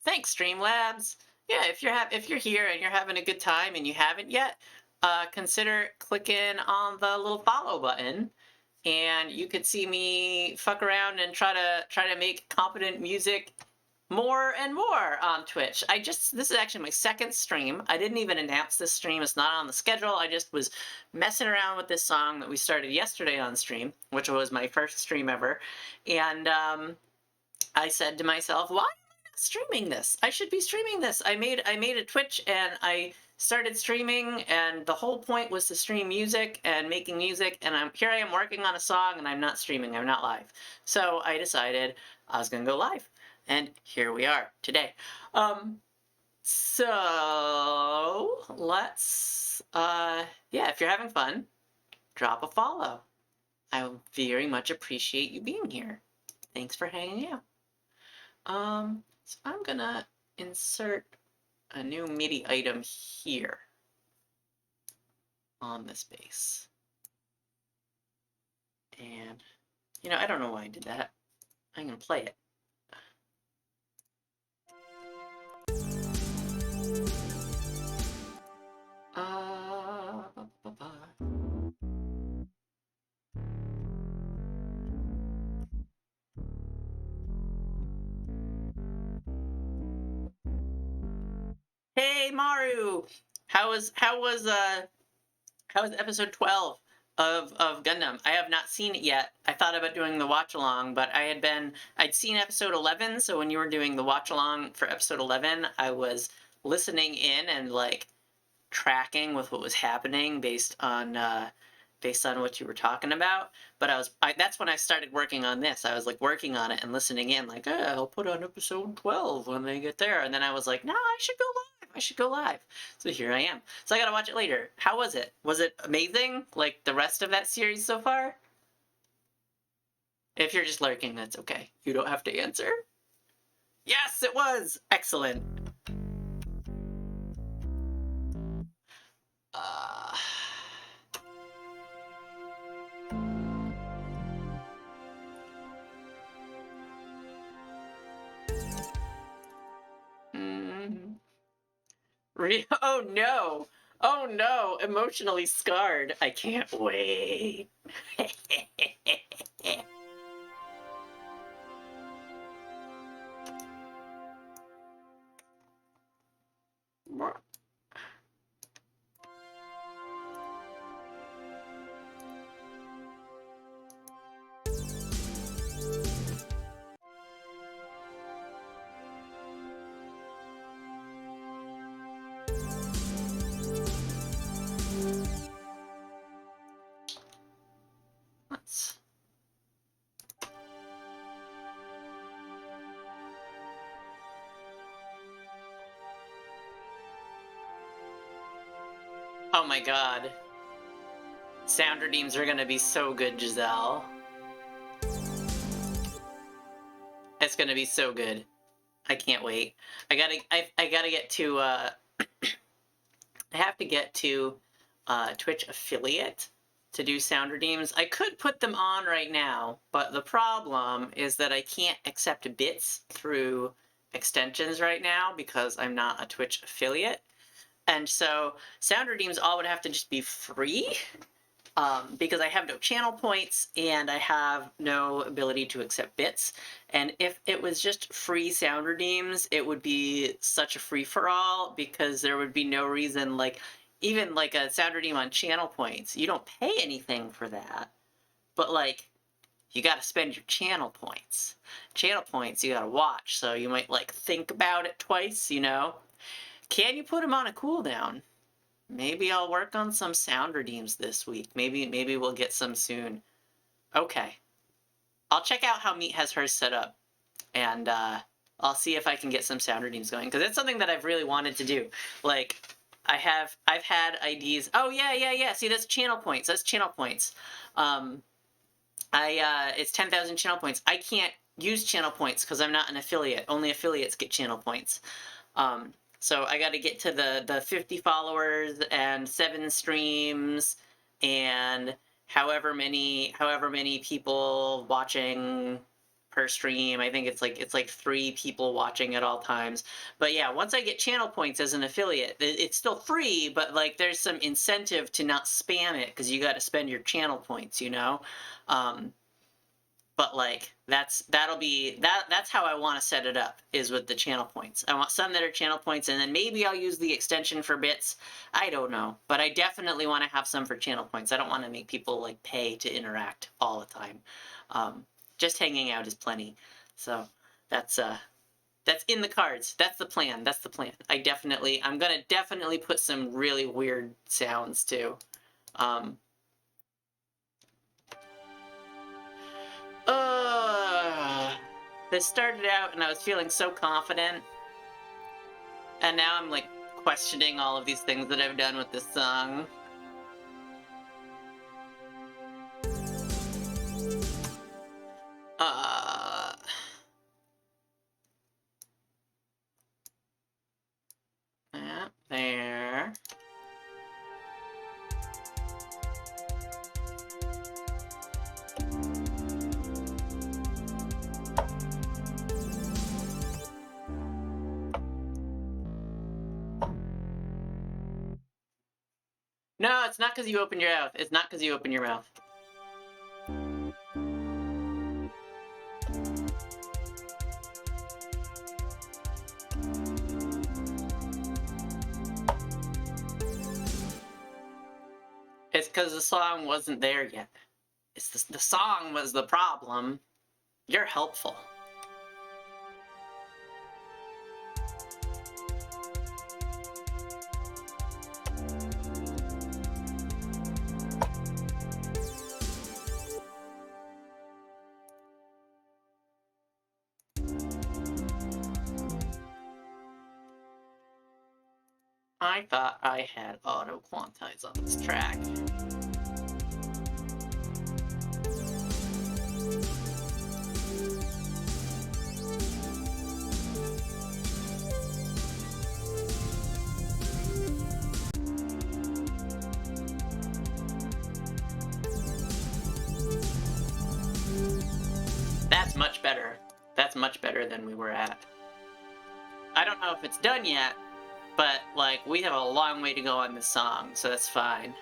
Thanks, Streamlabs. Yeah, if you're here and you're having a good time and you haven't yet, consider clicking on the little follow button, and you could see me fuck around and try to make competent music more and more on Twitch. This is actually my second stream. I didn't even announce this stream. It's not on the schedule. I just was messing around with this song that we started yesterday on stream, which was my first stream ever, and I said to myself, why am I not streaming this? I should be streaming this. I made a Twitch and I started streaming, and the whole point was to stream music and making music, and here I am working on a song and I'm not streaming, I'm not live. So I decided I was gonna go live, and here we are today. So let's yeah, if you're having fun, drop a follow. I very much appreciate you being here. Thanks for hanging out. So I'm gonna insert a new MIDI item here on this bass. And, you know, I don't know why I did that. I'm gonna play it. Hey Maru, how was episode 12 of Gundam? I have not seen it yet. I thought about doing the watch along, but I'd seen episode 11, so when you were doing the watch along for episode 11, I was listening in and like tracking with what was happening based on what you were talking about. But that's when I started working on this. I was like working on it and listening in, like, I'll put on episode 12 when they get there. And then I was like, no, I should go live. So here I am. So I gotta watch it later. How was it? Was it amazing? Like the rest of that series so far? If you're just lurking, that's okay. You don't have to answer. Yes, it was! Excellent. Oh no! Oh no! Emotionally scarred. I can't wait. Let's... Oh my god. Sound redeems are gonna be so good, Giselle. It's gonna be so good. I can't wait. I gotta get to I have to get to Twitch affiliate to do sound redeems. I could put them on right now, but the problem is that I can't accept bits through extensions right now because I'm not a Twitch affiliate. And so sound redeems all would have to just be free, because I have no channel points and I have no ability to accept bits. And if it was just free sound redeems, it would be such a free-for-all because there would be no reason, like, even like a sound redeem on channel points, you don't pay anything for that. But, like, you gotta spend your channel points. Channel points you gotta watch, so you might, like, think about it twice, you know? Can you put them on a cooldown? Maybe I'll work on some sound redeems this week. Maybe we'll get some soon. Okay. I'll check out how Meat has hers set up, and I'll see if I can get some sound redeems going, because it's something that I've really wanted to do. Like, I've had ideas. Oh, yeah. See, that's channel points. That's channel points. It's 10,000 channel points. I can't use channel points because I'm not an affiliate. Only affiliates get channel points. So I got to get to the 50 followers and 7 streams and however many people watching per stream. I think it's like 3 people watching at all times. But yeah, once I get channel points as an affiliate, it's still free, but like there's some incentive to not spam it because you got to spend your channel points, you know. But like that's how I want to set it up, is with the channel points. I want some that are channel points, and then maybe I'll use the extension for bits. I don't know, but I definitely want to have some for channel points. I don't want to make people like pay to interact all the time. Just hanging out is plenty. So that's in the cards. That's the plan. That's the plan. I'm gonna definitely put some really weird sounds too. This started out and I was feeling so confident, and now I'm like questioning all of these things that I've done with this song. Yeah, there. No, it's not because you opened your mouth. It's not because you opened your mouth. It's because the song wasn't there yet. It's the song was the problem. You're helpful. I thought I had auto quantize on this track. That's much better. That's much better than we were at. I don't know if it's done yet, but, like, we have a long way to go on this song, so that's fine.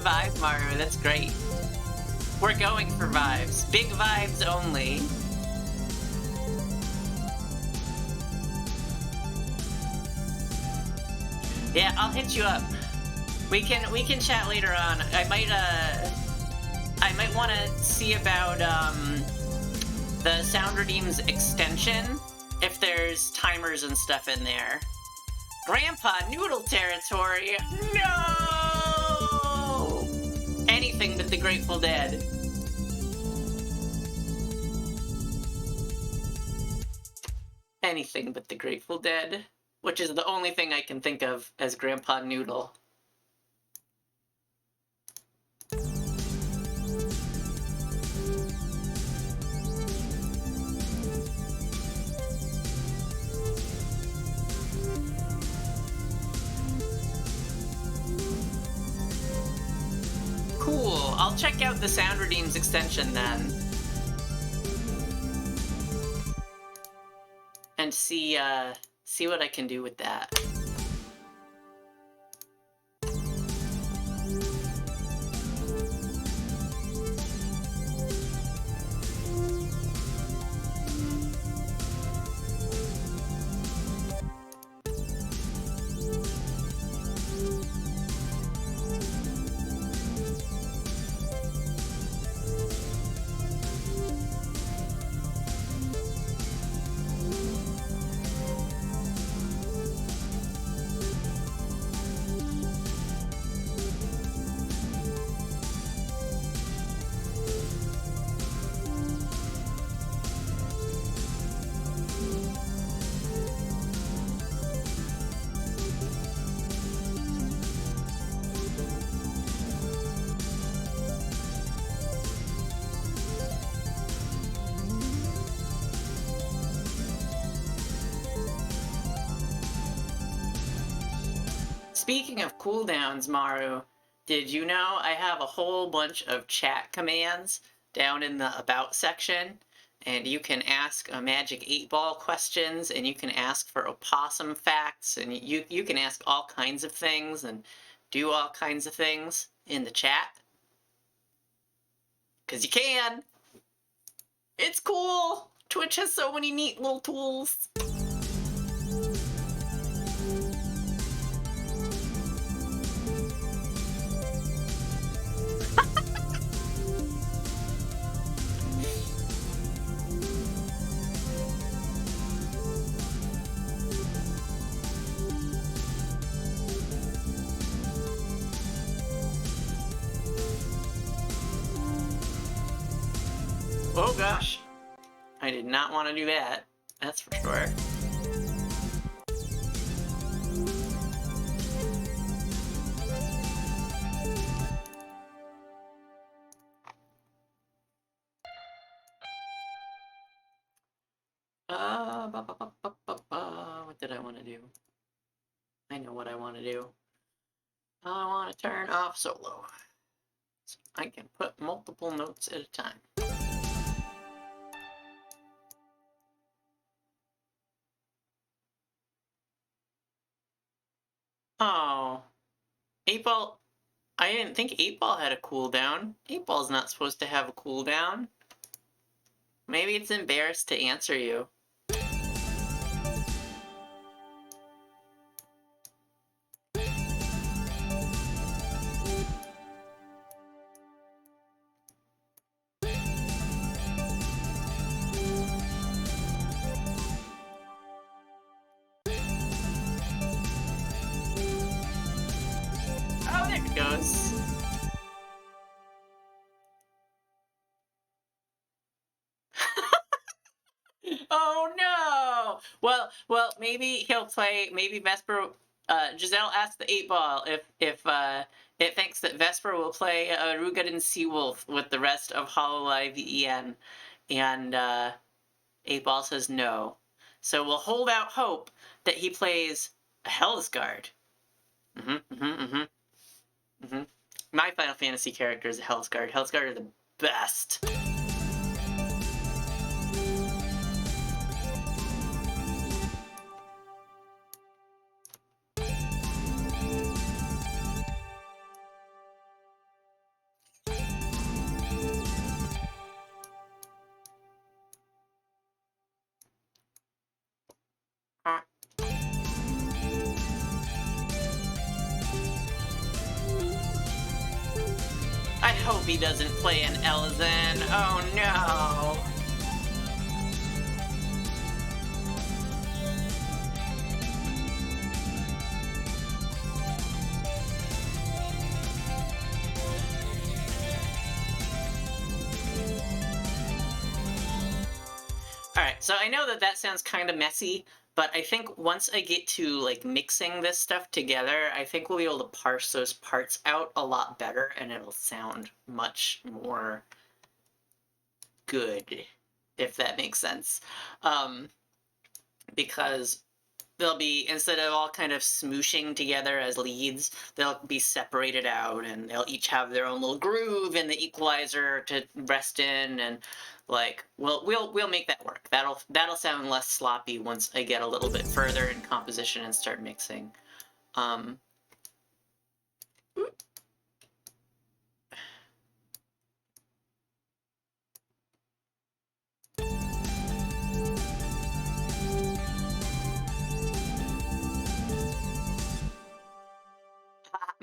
Vibe, Maru, that's great. We're going for vibes. Big vibes only. Yeah, I'll hit you up. We can chat later on. I might might want to see about the Sound Redeem's extension, if there's timers and stuff in there. Grandpa Noodle territory? No! Anything but the Grateful Dead. Anything but the Grateful Dead, which is the only thing I can think of as Grandpa Noodle. Cool. I'll check out the Sound Redeem's extension then. And see what I can do with that. Speaking of cooldowns, Maru, did you know I have a whole bunch of chat commands down in the About section? And you can ask a Magic 8-Ball questions, and you can ask for opossum facts, and you can ask all kinds of things and do all kinds of things in the chat. 'Cause you can! It's cool! Twitch has so many neat little tools. Oh gosh, I did not want to do that, that's for sure. What did I want to do? I know what I want to do. I want to turn off solo, so I can put multiple notes at a time. Oh, 8-Ball. I didn't think 8-Ball had a cooldown. 8-Ball's not supposed to have a cooldown. Maybe it's embarrassed to answer you. Oh, there it goes. Oh no! Well, maybe he'll play. Maybe Vesper. Giselle asked the 8-Ball if it thinks that Vesper will play Rugadin Seawolf with the rest of Hololive EN, and 8-Ball says no. So we'll hold out hope that he plays a Hellsguard. My Final Fantasy character is a Hellsguard. Hellsguard are the best. hope he doesn't play an Elzen. Oh no. Alright, so I know that that sounds kind of messy, but I think once I get to, like, mixing this stuff together, I think we'll be able to parse those parts out a lot better, and it'll sound much more good, if that makes sense. Because they'll be, instead of all kind of smooshing together as leads, they'll be separated out, and they'll each have their own little groove and the equalizer to rest in, and like we'll make that work. That'll sound less sloppy once I get a little bit further in composition and start mixing.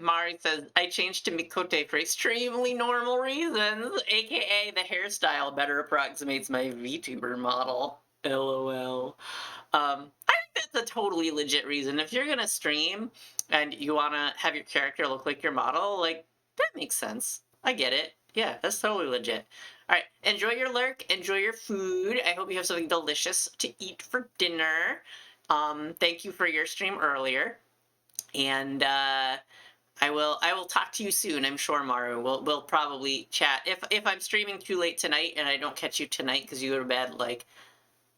Mari says, I changed to Mikote for extremely normal reasons, aka the hairstyle better approximates my VTuber model. LOL. I think that's a totally legit reason. If you're gonna stream and you wanna have your character look like your model, like, that makes sense. I get it. Yeah, that's totally legit. Alright, enjoy your lurk, enjoy your food. I hope you have something delicious to eat for dinner. Thank you for your stream earlier. And, I will talk to you soon, I'm sure, Maru. We'll probably chat. If I'm streaming too late tonight and I don't catch you tonight because you go to bed, like,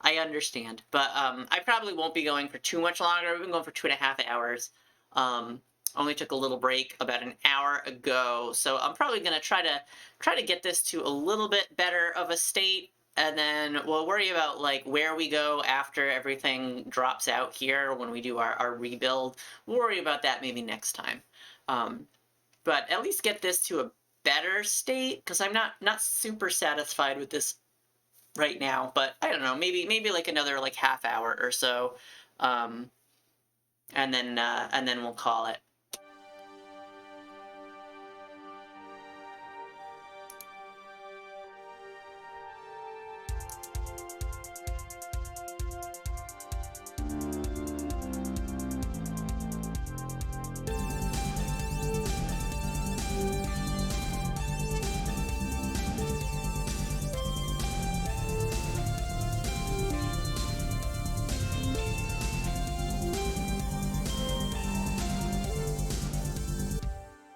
I understand. But I probably won't be going for too much longer. We've been going for 2.5 hours. Only took a little break about an hour ago, so I'm probably gonna try to get this to a little bit better of a state, and then we'll worry about like where we go after everything drops out here when we do our rebuild. We'll worry about that maybe next time. But at least get this to a better state, because I'm not super satisfied with this right now. But I don't know, maybe like another like half hour or so, and then we'll call it.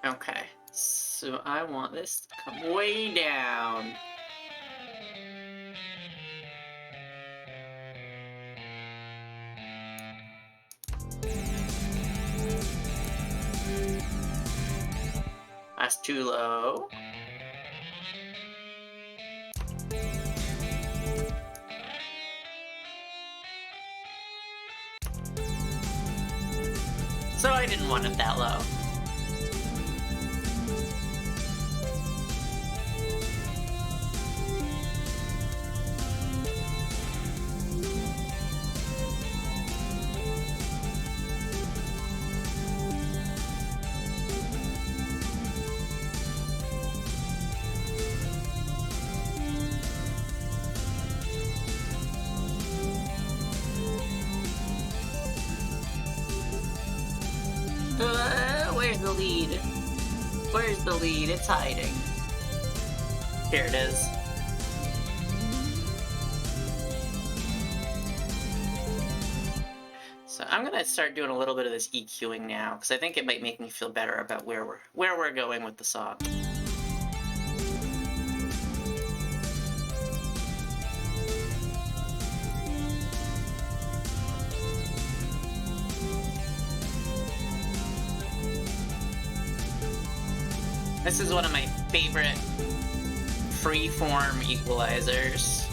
Okay, so I want this to come way down. That's too low. So I didn't want it that low. Where's the lead? Where's the lead? It's hiding. Here it is. So I'm gonna start doing a little bit of this EQing now, because I think it might make me feel better about where we're going with the song. This is one of my favorite freeform equalizers.